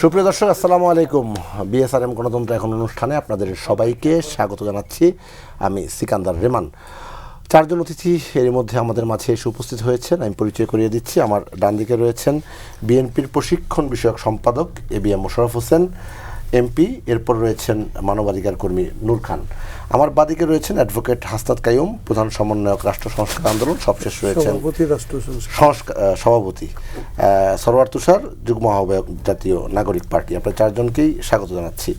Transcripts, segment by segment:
সুপ্রিয় দর্শক, আসসালামু আলাইকুম। বিএসআরএম গণতন্ত্র এখন অনুষ্ঠানে আপনাদের সবাইকে স্বাগত জানাচ্ছি। আমি সিকান্দার রেমান। চারজন অতিথি এর মধ্যে আমাদের মাঝে এসে উপস্থিত হয়েছেন। আমি পরিচয় করিয়ে দিচ্ছি। আমার ডান দিকে রয়েছেন বিএনপির প্রশিক্ষণ বিষয়ক সম্পাদক এবিএম মোশাররফ হোসেন এমপি, এরপর রয়েছেন মানবাধিকার কর্মী নূর খান। আমার বাদিকে রয়েছেন অ্যাডভোকেট হাসনাত কাইয়ুম, প্রধান সমন্বয়ক রাষ্ট্র সংস্কার আন্দোলন, সবশেষ রয়েছেন সভাপতি সরওয়ার তুষার, যুগ্ম আহ্বায়ক জাতীয় নাগরিক পার্টি। আপনার চারজনকেই স্বাগত জানাচ্ছি।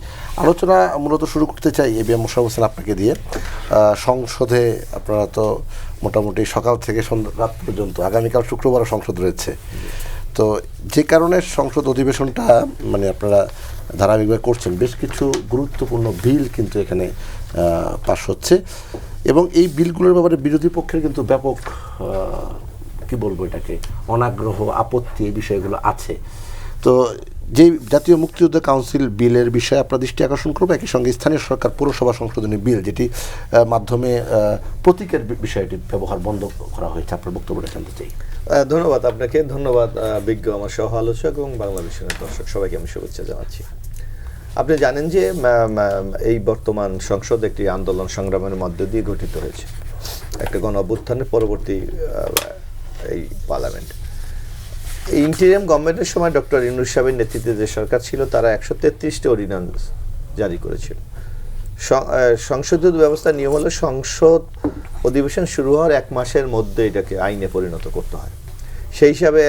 আলোচনা মূলত শুরু করতে চাই এবিএম মোশাররফ হোসেন আপনাকে দিয়ে। সংসদে আপনারা তো মোটামুটি সকাল থেকে রাত পর্যন্ত, আগামীকাল শুক্রবারও সংসদ রয়েছে, তো যে কারণে সংসদ অধিবেশনটা আপনারা ধারাবাহিকভাবে করছেন, বেশ কিছু গুরুত্বপূর্ণ বিল কিন্তু এখানে পাস হচ্ছে এবং এই বিলগুলোর ব্যাপারে বিরোধী পক্ষের কিন্তু ব্যাপক কি বলবো এটাকে অনাগ্রহ, আপত্তি, এই বিষয়গুলো আছে। তো যে জাতীয় মুক্তিযোদ্ধা কাউন্সিল বিলের বিষয়ে আপনার দৃষ্টি আকর্ষণ করবো, একই সঙ্গে স্থানীয় সরকার পৌরসভা সংশোধনী বিল, যেটি মাধ্যমে প্রতীকের বিষয়টি ব্যবহার বন্ধ করা হয়েছে, আপনার বক্তব্যটা জানতে চাই। ধন্যবাদ আপনাকে, ধন্যবাদ বিজ্ঞ আমার সহ আলোচক এবং বাংলাদেশের দর্শক সবাইকে আমি শুভেচ্ছা জানাচ্ছি। আপনি জানেন যে এই বর্তমান সংসদ একটি আন্দোলন সংগ্রামের মধ্য দিয়ে গঠিত হয়েছে, একটা গণ অভ্যুত্থানের পরবর্তী এই পার্লামেন্ট। এই ইন্টিরিয়াম গভর্নমেন্টের সময় ডক্টর ইউনূস সাহেবের নেতৃত্বে যে সরকার ছিল তারা 133টি অর্ডিন্যান্স জারি করেছিল। সংসদীয় ব্যবস্থার নিয়ম হলো সংসদ অধিবেশন শুরু হওয়ার 1 মাসের মধ্যে এটাকে আইনে পরিণত করতে হয়। সেই হিসাবে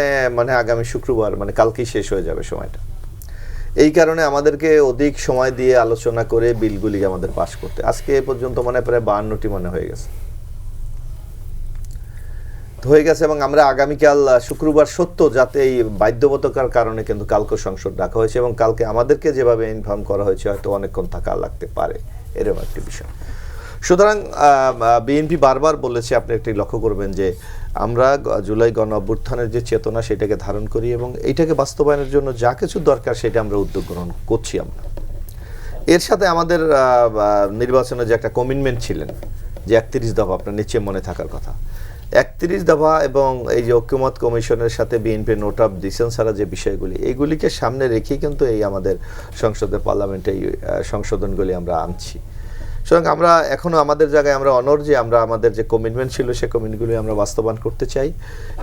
আগামী শুক্রবার কালকেই শেষ হয়ে যাবে সময়টা। এই কারণে আমাদেরকে অধিক সময় দিয়ে আলোচনা করে বিলগুলি আমাদের পাস করতে, আজকে এ পর্যন্ত প্রায় 52টি হয়ে গেছে এবং আমরা আগামীকাল শুক্রবার সত্য যাতে এই বাধ্যবাধকতার কারণে কিন্তু কালকে সংসদ ডাকা হয়েছে এবং কালকে আমাদেরকে যেভাবে ইনফর্ম করা হয়েছে হয়তো অনেকক্ষণ থাকা লাগতে পারে, এরকম একটি বিষয়। সুতরাং বিএনপি বারবার বলেছে, আপনি একটি লক্ষ্য করবেন যে আমরা জুলাই গণ অভ্যুত্থানের যে চেতনা সেটাকে ধারণ করি এবং এইটাকে বাস্তবায়নের জন্য যা কিছু দরকার সেটা আমরা উদ্যোগ গ্রহণ করছি। আমরা এর সাথে আমাদের নির্বাচনে যে একটা কমিটমেন্ট ছিলেন যে 31 দফা, আপনার নিশ্চয়ই মনে থাকার কথা, 31 দফা এবং এই যে ঐক্যমত কমিশনের সাথে বিএনপি নোট অফ ডিসেন্স ছাড়া যে বিষয়গুলি, এইগুলিকে সামনে রেখেই কিন্তু এই আমাদের সংসদের পার্লামেন্টে এই সংশোধনগুলি আমরা আনছি। সুতরাং আমরা এখনও আমাদের জায়গায় আমরা অনড় যে আমরা আমাদের যে কমিটমেন্ট ছিল সে কমিটমেন্টগুলি আমরা বাস্তবায়ন করতে চাই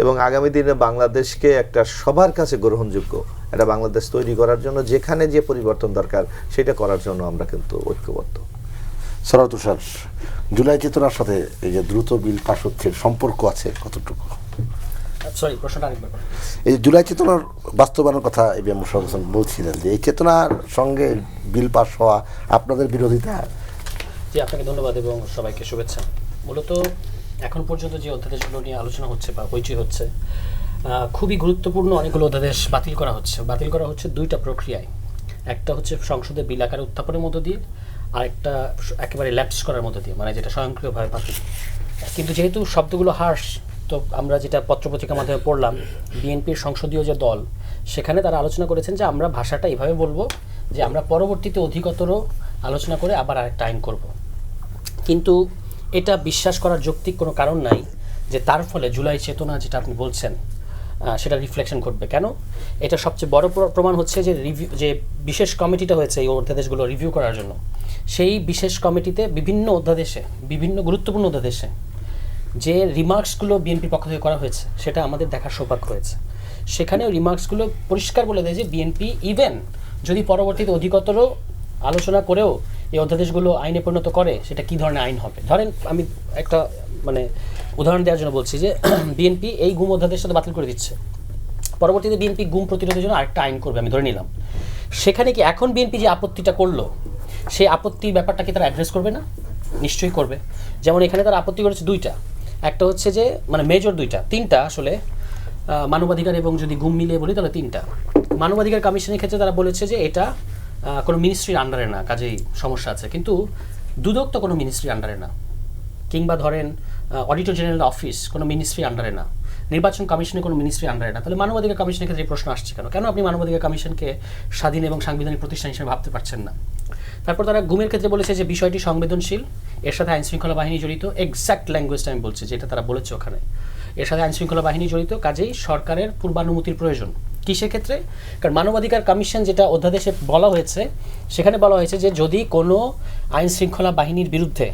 এবং আগামী দিনে বাংলাদেশকে একটা সবার কাছে গ্রহণযোগ্য একটা বাংলাদেশ তৈরি করার জন্য যেখানে যে পরিবর্তন দরকার সেটা করার জন্য আমরা কিন্তু ঐক্যবদ্ধ। সরওয়ার তুষার, জুলাই চেতনার সাথে এই যে দ্রুত বিল পাস হচ্ছে সম্পর্ক আছে কতটুকু? এই জুলাই চেতনার বাস্তবায়নের কথা এবিএম মোশাররফ হোসেন বলছিলেন যে এই চেতনার সঙ্গে বিল পাস হওয়া আপনাদের বিরোধিতা। জি, আপনাকে ধন্যবাদ এবং সবাইকে শুভেচ্ছা। মূলত এখন পর্যন্ত যে অধ্যাদেশগুলো নিয়ে আলোচনা হচ্ছে বা হইচই হচ্ছে, খুবই গুরুত্বপূর্ণ অনেকগুলো অধ্যাদেশ বাতিল করা হচ্ছে 2টা প্রক্রিয়ায়। একটা হচ্ছে সংসদে বিল আকারে উত্থাপনের মধ্য দিয়ে, আর একটা একেবারে ল্যাপস করার মধ্য দিয়ে, যেটা স্বয়ংক্রিয়ভাবে বাতিল। কিন্তু যেহেতু শব্দগুলো হার্শ, তো আমরা যেটা পত্রপত্রিকার মাধ্যমে পড়লাম, বিএনপির সংসদীয় যে দল সেখানে তারা আলোচনা করেছেন যে আমরা ভাষাটা এইভাবে বলবো যে আমরা পরবর্তীতে অধিকতর আলোচনা করে আবার আরেকটা আইন করব। কিন্তু এটা বিশ্বাস করার যৌক্তিক কোনো কারণ নাই যে তার ফলে জুলাই চেতনা যেটা আপনি বলছেন সেটা রিফ্লেকশন ঘটবে। কেন? এটা সবচেয়ে বড় প্রমাণ হচ্ছে যে যে বিশেষ কমিটিটা হয়েছে এই অধ্যাদেশগুলো রিভিউ করার জন্য, সেই বিশেষ কমিটিতে বিভিন্ন গুরুত্বপূর্ণ অধ্যাদেশে যে রিমার্কসগুলো বিএনপির পক্ষ থেকে করা হয়েছে সেটা আমাদের দেখার সৌভাগ্য হয়েছে। সেখানে ওই রিমার্কসগুলো পরিষ্কার বলে দেয় যে বিএনপি ইভেন যদি পরবর্তীতে অধিকতর আলোচনা করেও এই অধ্যাদেশগুলো আইনে পরিণত করে, সেটা কী ধরনের আইন হবে। ধরেন আমি একটা উদাহরণ দেওয়ার জন্য বলছি যে বিএনপি এই গুম অধ্যাদেশটা বাতিল করে দিচ্ছে, পরবর্তীতে বিএনপি গুম প্রতিরোধের জন্য আরেকটা আইন করবে, আমি ধরে নিলাম। সেখানে কি এখন বিএনপি যে আপত্তিটা করলো সেই আপত্তির ব্যাপারটা কি তারা অ্যাড্রেস করবে না? নিশ্চয়ই করবে। যেমন এখানে তারা আপত্তি করেছে 2টা। একটা হচ্ছে যে মেজর 3টা আসলে মানবাধিকার এবং যদি গুম মিলিয়ে বলি তাহলে 3টা। মানবাধিকার কমিশনের ক্ষেত্রে তারা বলেছে যে এটা কোনো মিনিস্ট্রির আন্ডারে না, কাজেই সমস্যা আছে। কিন্তু দুদক তো কোনো মিনিস্ট্রির আন্ডারে না, কিংবা ধরেন অডিটর জেনারেল অফিস কোনো মিনিস্ট্রির আন্ডারে না, নির্বাচন কমিশনের কোনো মিনিস্ট্রির আন্ডারে না। তাহলে মানবাধিকার কমিশনের ক্ষেত্রে এই প্রশ্ন আসছে কেন আপনি মানবাধিকার কমিশনকে স্বাধীন এবং সাংবিধানিক প্রতিষ্ঠান হিসেবে ভাবতে পারছেন না? তারপর তারা গুমের ক্ষেত্রে বলেছে যে বিষয়টি সংবেদনশীল, এর সাথে আইনশৃঙ্খলা বাহিনী জড়িত। এক্স্যাক্ট ল্যাঙ্গুয়েজটা আমি বলছি যেটা তারা বলেছে ওখানে, এর সাথে আইনশৃঙ্খলা বাহিনী জড়িত, কাজেই সরকারের পূর্বানুমতির প্রয়োজন। কিসের ক্ষেত্রে? কারণ মানবাধিকার কমিশন যেটা অধ্যাদেশে বলা হয়েছে, সেখানে বলা হয়েছে যে যদি কোনো আইন শৃঙ্খলা বাহিনীর বিরুদ্ধে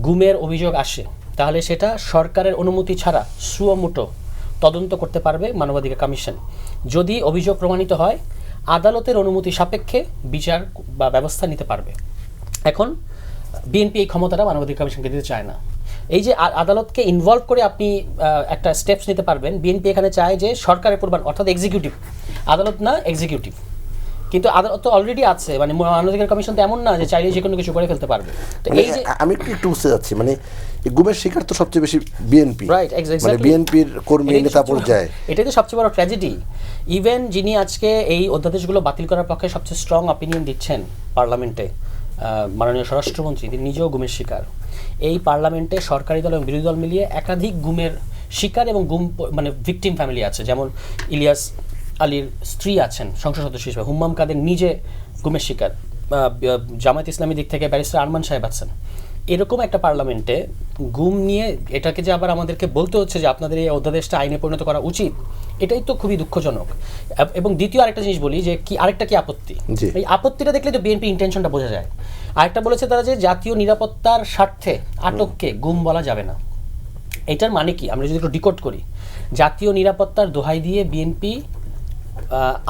গুমের অভিযোগ আসে, তাহলে সেটা সরকারের অনুমতি ছাড়া সুমোটো তদন্ত করতে পারবে মানবাধিকার কমিশন। যদি অভিযোগ প্রমাণিত হয়, আদালতের অনুমতি সাপেক্ষে বিচার বা ব্যবস্থা নিতে পারবে। এখন বিএনপি এই ক্ষমতাটা মানবাধিকার কমিশনকে দিতে চায় না। এই যে আদালতকে ইনভলভ করে আপনি একটা স্টেপস নিতে পারবেন, বিএনপি এখানে চায় যে সরকারের প্রধান অর্থাৎ এক্সিকিউটিভ, আদালত না এক্সিকিউটিভ, কিন্তু আদালত তো অলরেডি আছে, মানে মানবাধিকার কমিশন তো এমন না যে চাইলে যে কোনো কিছু করে ফেলতে পারবে। তো এই যে আমি একটু বুঝতে যাচ্ছি, মানে এই গুমের শিকার তো সবচেয়ে বেশি বিএনপি, রাইট, মানে বিএনপির কর্মী নেতা পর্যায়ে। এটাই তো সবচেয়ে বড় ট্র্যাজেডি। ইভেন যিনি আজকে এই অধ্যাদেশগুলো বাতিল করার পক্ষে সবচেয়ে স্ট্রং অপিনিয়ন দিচ্ছেন পার্লামেন্টে, মাননীয় স্বরাষ্ট্রমন্ত্রী, তিনি নিজেও গুমের শিকার। এই পার্লামেন্টে সরকারি দল এবং বিরোধী দল মিলিয়ে একাধিক গুমের শিকার এবং গুম মানে ভিকটিম ফ্যামিলি আছে, যেমন ইলিয়াস আলীর স্ত্রী আছেন সংসদ সদস্য হিসেবে, হুম্মাম কাদের নিজে গুমের শিকার, জামায়াত ইসলামী দিক থেকে ব্যারিস্টার আরমান সাহেব আছেন। এরকম একটা পার্লামেন্টে গুম নিয়ে এটাকে যে আবার আমাদেরকে বলতে হচ্ছে যে আপনাদের এই অধ্যাদেশটা আইনে পরিণত করা উচিত, এটাই তো খুবই দুঃখজনক। এবং দ্বিতীয় আরেকটা জিনিস বলি যে আরেকটা কি আপত্তি, এই আপত্তিটা দেখলে তো বিএনপি ইন্টেনশনটা বোঝা যায়। আরেকটা বলেছে তারা যে জাতীয় নিরাপত্তার স্বার্থে আটককে গুম বলা যাবে না। এটার মানে কি আমরা যদি একটু ডিকোড করি, জাতীয় নিরাপত্তার দোহাই দিয়ে বিএনপি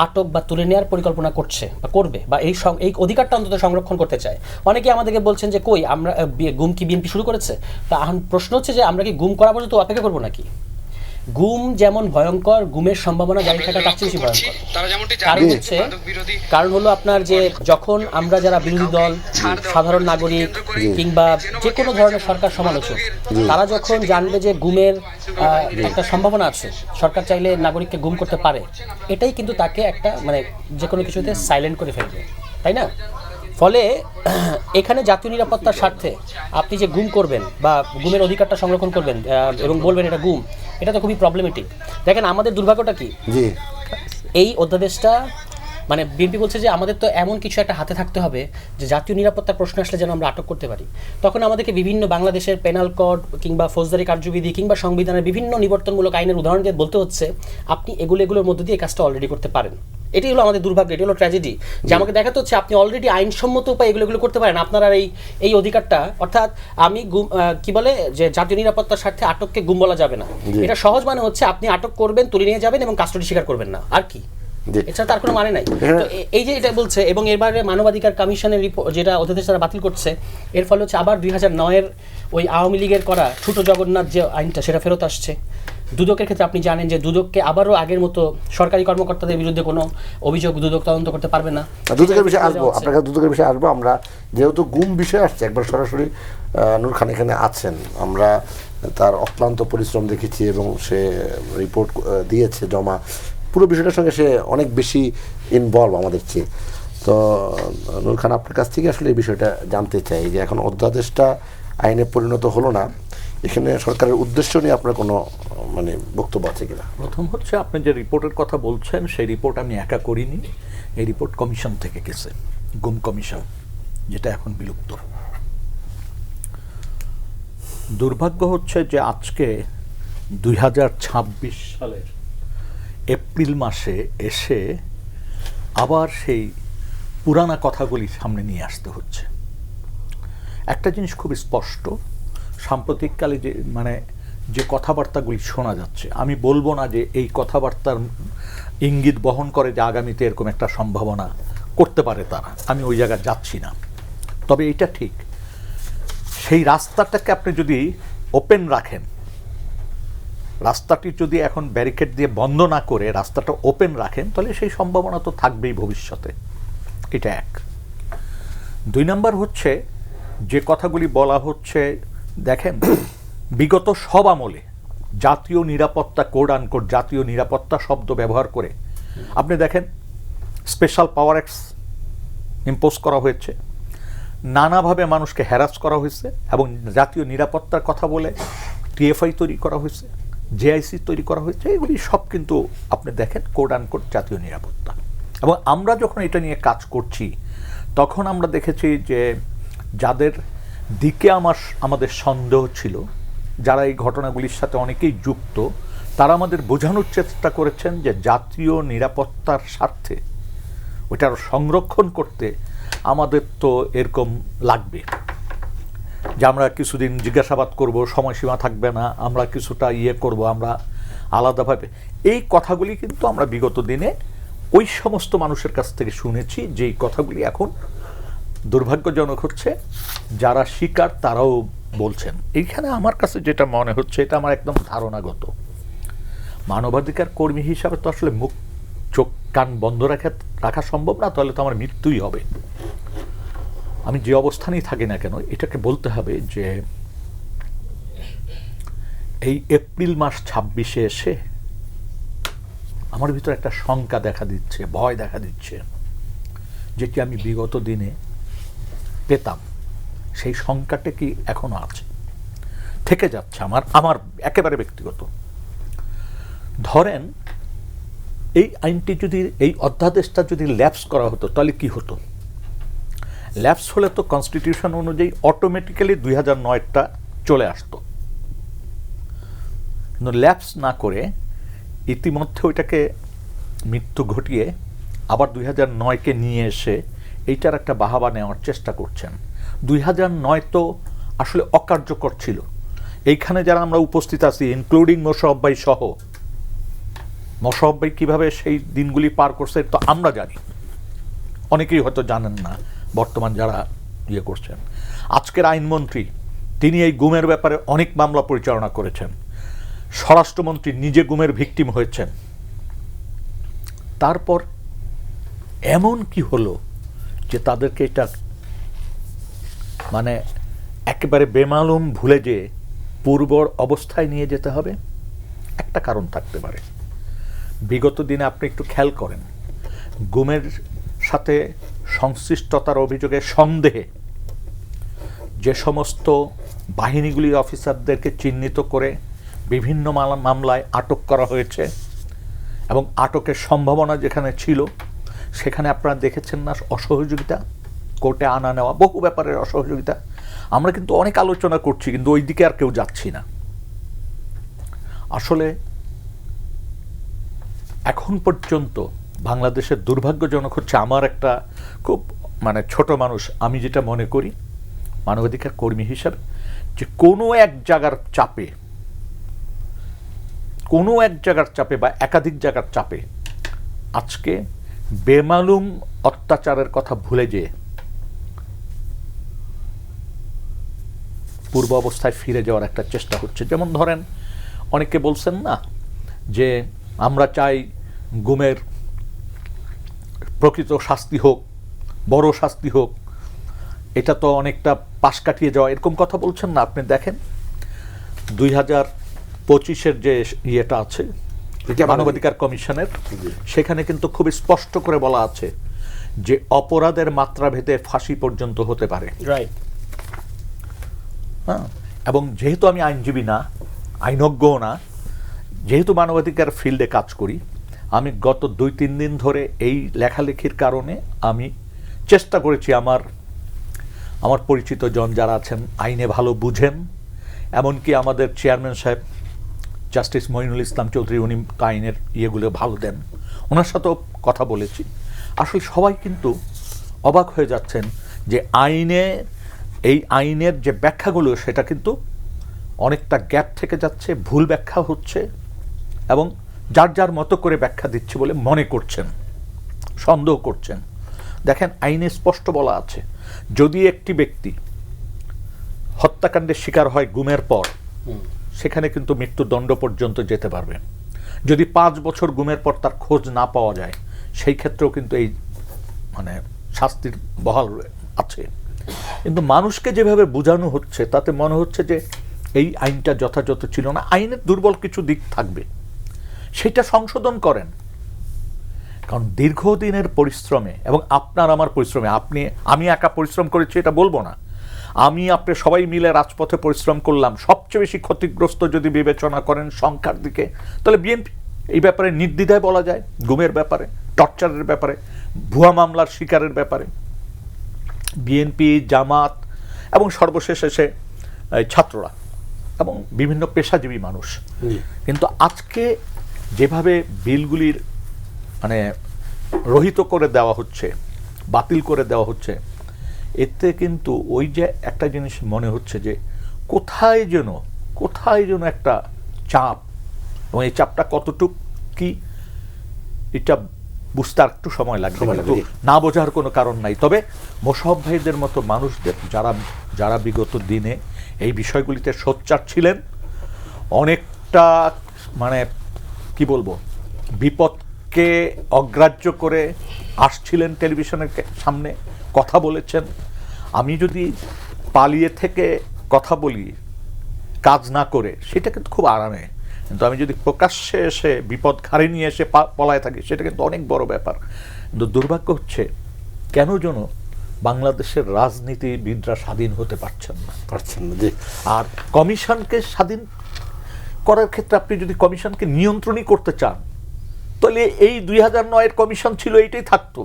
আটক বা তুলে নেওয়ার পরিকল্পনা করছে বা করবে, বা এই অধিকারটা অন্তত সংরক্ষণ করতে চায়। অনেকে আমাদেরকে বলছেন যে কই আমরা গুম কি বিএনপি শুরু করেছে? তা এখন প্রশ্ন হচ্ছে যে আমরা কি গুম করা পর্যন্ত অপেক্ষা করবো নাকি? গুম যেমন ভয়ঙ্কর, গুমের সম্ভাবনা জারি থাকা তার চেয়ে বেশি ভয়ঙ্কর। কারণ হলো আপনার যে যখন আমরা যারা বিরোধী দল, সাধারণ নাগরিক কিংবা যে কোনো ধরনের সরকার সমালোচক, তারা যখন জানবে যে গুমের একটা সম্ভাবনা আছে, সরকার চাইলে নাগরিককে গুম করতে পারে, এটাই কিন্তু তাকে একটা মানে যে কোনো কিছুতে সাইলেন্ট করে ফেলবে, তাই না? ফলে এখানে জাতীয় নিরাপত্তার স্বার্থে আপনি যে গুম করবেন বা গুমের অধিকারটা সংরক্ষণ করবেন এবং বলবেন এটা গুম, এটা তো খুবই প্রবলেমেটিক। দেখেন আমাদের দুর্ভাগ্যটা কি, এই অধ্যাদেশটা মানে বিএনপি বলছে যে আমাদের তো এমন কিছু একটা হাতে থাকতে হবে যে জাতীয় নিরাপত্তার প্রশ্ন আসলে যেন আমরা আটক করতে পারি। তখন আমাদেরকে বিভিন্ন বাংলাদেশের পেনাল কোড কিংবা ফৌজদারি কার্যবিধি কিংবা সংবিধানের বিভিন্ন নিবর্তনমূলক আইনের উদাহরণ দিয়ে বলতে হচ্ছে আপনি এগুলোর মধ্যে দিয়ে এই কাজটা অলরেডি করতে পারেন। এটাই হলো আমাদের দুর্ভাগ্য, এটি হলো ট্র্যাজেডি, যে আমাকে দেখাতে হচ্ছে আপনি অলরেডি আইনসম্মত উপায় এগুলো করতে পারেন। আপনার আর এই অধিকারটা, অর্থাৎ আমি কি বলে যে জাতীয় নিরাপত্তার স্বার্থে আটককে গুম বলা যাবে না, এটা সহজ মানে হচ্ছে আপনি আটক করবেন, তুলে নিয়ে যাবেন এবং কাস্টডি স্বীকার করবেন না, আর কি, এছাড়া তার কোনো মানে নাই। তো এই যে এটা বলছে, এবং এবারে মানবাধিকার কমিশনের যেটা অধ্যাদেশ তারা বাতিল করছে, এর ফলে হচ্ছে আবার 2009-এর ওই আওয়ামী লীগের করা ছোট জগন্নাথ যে আইনটা সেটা ফেরত আসছে। দুদকের ক্ষেত্রে আপনি জানেন যে দুদককে আবারও আগের মতো সরকারি কর্মকর্তাদের বিরুদ্ধে কোনো অভিযোগ দুদক তদন্ত করতে পারবে না। দুদকের বিষয়ে আসবো, আপনার কাছে দুদকের বিষয়ে আসবো। আমরা যেহেতু গুম বিষয়ে আসছে, একবার সরাসরি নূর খান এখানে আছেন, আমরা তার অক্লান্ত পরিশ্রম দেখেছি এবং সে রিপোর্ট দিয়েছে জমা, পুরো বিষয়টার সঙ্গে সে অনেক বেশি ইনভলভ আমাদের চেয়ে। তো নূর খান, আপনার কাছ থেকে আসলে এই বিষয়টা জানতে চাই যে এখন অধ্যাদেশটা আইনে পরিণত হলো না, এখানে সরকারের উদ্দেশ্য নিয়ে আপনার কোনো মানে বক্তব্য আছে কিনা? প্রথম হচ্ছে আপনি যে রিপোর্টের কথা বলছেন, সেই রিপোর্ট আমি একা করিনি, এই রিপোর্ট কমিশন থেকে গেছে, গুম কমিশন, যেটা এখন বিলুপ্ত। দুর্ভাগ্য হচ্ছে যে আজকে 2026 সালের এপ্রিল মাসে এসে আবার সেই পুরানা কথাগুলি সামনে নিয়ে আসতে হচ্ছে। একটা জিনিস খুব স্পষ্ট, সাম্প্রতিককালে যে কথাবার্তাগুলি শোনা যাচ্ছে, আমি বলবো না যে এই কথাবার্তার ইঙ্গিত বহন করে যে আগামীতে এরকম একটা সম্ভাবনা করতে পারে তারা, আমি ওই জায়গায় যাচ্ছি না। তবে এটা ঠিক, সেই রাস্তাটাকে আপনি যদি ওপেন রাখেন, রাস্তাটি যদি এখন ব্যারিকেড দিয়ে বন্ধ না করে রাস্তাটা ওপেন রাখেন, তাহলে সেই সম্ভাবনা তো থাকবেই ভবিষ্যতে। এটা এক। 2 নম্বর হচ্ছে যে কথাগুলি বলা হচ্ছে, দেখেন বিগত সব আমলে জাতীয় নিরাপত্তা কোড আনকোড জাতীয় নিরাপত্তা শব্দ ব্যবহার করে আপনি দেখেন স্পেশাল পাওয়ার অ্যাক্টস ইম্পোজ করা হয়েছে, নানাভাবে মানুষকে হ্যারাস করা হয়েছে, এবং জাতীয় নিরাপত্তার কথা বলে টিএফআই তৈরি করা হয়েছে, জেআইসি তৈরি করা হয়েছে। এগুলি সব কিন্তু আপনি দেখেন কোড আনকোড জাতীয় নিরাপত্তা। এবং আমরা যখন এটা নিয়ে কাজ করছি তখন আমরা দেখেছি যে যাদের দিকে আমাদের সন্দেহ ছিল, যারা এই ঘটনাগুলির সাথে অনেকেই যুক্ত, তারা আমাদের বোঝানোর চেষ্টা করেছেন যে জাতীয় নিরাপত্তার স্বার্থে ওইটার সংরক্ষণ করতে আমাদের তো এরকম লাগবে যে আমরা কিছুদিন জিজ্ঞাসাবাদ করব, সময়সীমা থাকবে না, আমরা কিছুটা করব, আমরা আলাদাভাবে। এই কথাগুলি কিন্তু আমরা বিগত দিনে ওই সমস্ত মানুষের কাছ থেকে শুনেছি, যেই কথাগুলি এখন দুর্ভাগ্যজনক হচ্ছে যারা শিকার তারাও বলছেন। এইখানে আমার কাছে যেটা মনে হচ্ছে, এটা আমার একদম ধারণাগত, মানবাধিকার কর্মী হিসাবে তো আসলে মুখ চোখ কান বন্ধ রাখা সম্ভব না, তাহলে তো আমার মৃত্যুই হবে। আমি যে অবস্থানেই থাকি না কেন, এটাকে বলতে হবে যে এই এপ্রিল মাস 26-এ এসে আমার ভিতরে একটা শঙ্কা দেখা দিচ্ছে, ভয় দেখা দিচ্ছে, যেটি আমি বিগত দিনে পেতাম। সেই শঙ্কাটা কি এখনো আছে, থেকে যাচ্ছে আমার একেবারে ব্যক্তিগত। ধরেন এই আইনটি যদি, এই অধ্যাদেশটা যদি ল্যাপস করা হতো, তাহলে কি হতো? ল্যাপস হলে তো কনস্টিটিউশন অনুযায়ী অটোমেটিক্যালি 2009টা চলে আসতো, কিন্তু ল্যাপস না করে ইতিমধ্যে ওইটাকে মৃত্যু ঘটিয়ে আবার 2009কে নিয়ে এসে এইটার একটা বাহাবা নেওয়ার চেষ্টা করছেন। 2009 তো আসলে অকার্যকর ছিল। এইখানে যারা আমরা উপস্থিত আছি, ইনক্লুডিং মোশাররফ ভাই সহ, মোশাররফ ভাই কীভাবে সেই দিনগুলি পার করছে তো আমরা জানি, অনেকেই হয়তো জানেন না বর্তমান যারা করছেন। আজকের আইনমন্ত্রী তিনি এই গুমের ব্যাপারে অনেক মামলা পরিচালনা করেছেন, স্বরাষ্ট্রমন্ত্রী নিজে গুমের ভিকটিম হয়েছেন। তারপর এমন কি হলো যে তাদেরকে এটা মানে একেবারে বেমালুম ভুলে যে পূর্বর অবস্থায় নিয়ে যেতে হবে? একটা কারণ থাকতে পারে। বিগত দিনে আপনি একটু খেয়াল করেন, গুমের সাথে সংশ্লিষ্টতার অভিযোগে সন্দেহে যে সমস্ত বাহিনীগুলির অফিসারদেরকে চিহ্নিত করে বিভিন্ন মামলায় আটক করা হয়েছে, এবং আটকের সম্ভাবনা যেখানে ছিল সেখানে আপনারা দেখেছেন না অসহযোগিতা, কোর্টে আনা নেওয়া, বহু ব্যাপারের অসহযোগিতা। আমরা কিন্তু অনেক আলোচনা করছি, কিন্তু ওই দিকে আর কেউ যাচ্ছি না। আসলে এখন পর্যন্ত বাংলাদেশের দুর্ভাগ্যজনক হচ্ছে, আমার একটা খুব ছোট মানুষ, আমি যেটা মনে করি মানবাধিকার কর্মী হিসাবে, যে কোনো এক জায়গার চাপে বা একাধিক জায়গার চাপে আজকে বেমালুম অত্যাচারের কথা ভুলে যেয়ে পূর্ব অবস্থায় ফিরে যাওয়ার একটা চেষ্টা হচ্ছে। যেমন ধরেন, অনেকে বলছেন না যে আমরা চাই গুমের প্রকৃত শাস্তি হোক, বড় শাস্তি হোক, এটা তো অনেকটা পাশ কাটিয়ে যাওয়া, এরকম কথা বলছেন না? আপনি দেখেন 2025-এর যে ইয়েটা আছে মানবাধিকার কমিশনের, সেখানে কিন্তু খুব স্পষ্ট করে বলা আছে যে অপরাধের মাত্রা ভেদে ফাঁসি পর্যন্ত হতে পারে। রাইট। হ্যাঁ, এবং যেহেতু আমি আইনজীবী না, আইনজ্ঞও না, যেহেতু মানবাধিকার ফিল্ডে কাজ করি, আমি গত 2-3 দিন ধরে এই লেখালেখির কারণে আমি চেষ্টা করেছি আমার পরিচিত জন যারা আছেন, আইনে ভালো বুঝেন, এমনকি আমাদের চেয়ারম্যান সাহেব জাস্টিস মঈনুল ইসলাম চৌধুরী, উনি আইনের ইয়েগুলো ভালো দেন, ওনার সাথেও কথা বলেছি। আসলে সবাই কিন্তু অবাক হয়ে যাচ্ছেন যে এই আইনের যে ব্যাখ্যাগুলো সেটা কিন্তু অনেকটা গ্যাপ থেকে যাচ্ছে, ভুল ব্যাখ্যা হচ্ছে, এবং যার যার মতো করে ব্যাখ্যা দিচ্ছে বলে মনে করছেন, সন্দেহ করছেন। দেখেন, আইনে স্পষ্ট বলা আছে, যদি একটি ব্যক্তি হত্যাকাণ্ডের শিকার হয় গুমের পর, সেখানে কিন্তু মৃত্যুদণ্ড পর্যন্ত যেতে পারবে। যদি 5 বছর গুমের পর তার খোঁজ না পাওয়া যায়, সেই ক্ষেত্রেও কিন্তু এই শাস্তির বহাল আছে। কিন্তু মানুষকে যেভাবে বোঝানো হচ্ছে তাতে মনে হচ্ছে যে এই আইনটা যথাযথ ছিল না। আইনের দুর্বল কিছু দিক থাকবে, সেটা সংশোধন করেন। কারণ দীর্ঘদিনের পরিশ্রমে এবং আপনার আমার পরিশ্রমে, আমি একা পরিশ্রম করেছি এটা বলবো না, আমি আপনি সবাই মিলে রাজপথে পরিশ্রম করলাম। সবচেয়ে বেশি ক্ষতিগ্রস্ত যদি বিবেচনা করেন সংখ্যার দিকে, তাহলে বিএনপি। এই ব্যাপারে নির্দ্বিধায় বলা যায়, গুমের ব্যাপারে, টর্চারের ব্যাপারে, ভুয়া মামলার শিকারের ব্যাপারে বিএনপি, জামাত এবং সর্বশেষ এসে ছাত্ররা, এবং বিভিন্ন পেশাজীবী মানুষ। জি। কিন্তু আজকে যেভাবে বিলগুলির মানে রহিত করে দেওয়া হচ্ছে, বাতিল করে দেওয়া হচ্ছে, এতে কিন্তু ওই যে একটা জিনিস মনে হচ্ছে যে কোথায় যেন একটা চাপ, এবং এই চাপটা কতটুক কি এটা বুঝতে আর একটু সময় লাগবে, কিন্তু না বোঝার কোনো কারণ নাই। তবে মোশাররফ ভাইদের মতো মানুষদের যারা বিগত দিনে এই বিষয়গুলিতে সোচ্চার ছিলেন, অনেকটা মানে কি বলবো, বিপদকে অগ্রাহ্য করে আসছিলেন টেলিভিশনের সামনে, কথা বলেছেন। আমি যদি পালিয়ে থেকে কথা বলি কাজ না করে, সেটা কিন্তু খুব আরামে, কিন্তু আমি যদি প্রকাশ্যে এসে বিপদ ঘাড়ে নিয়ে এসে পলায় থাকি, সেটা কিন্তু অনেক বড় ব্যাপার। কিন্তু দুর্ভাগ্য হচ্ছে কেন যেন বাংলাদেশের রাজনীতিবিদরা স্বাধীন হতে পারছেন না। জি। আর কমিশনকে স্বাধীন করার ক্ষেত্রে আপনি যদি কমিশনকে নিয়ন্ত্রণই করতে চান, তাহলে এই 2009-এর কমিশন ছিল, এইটাই থাকতো।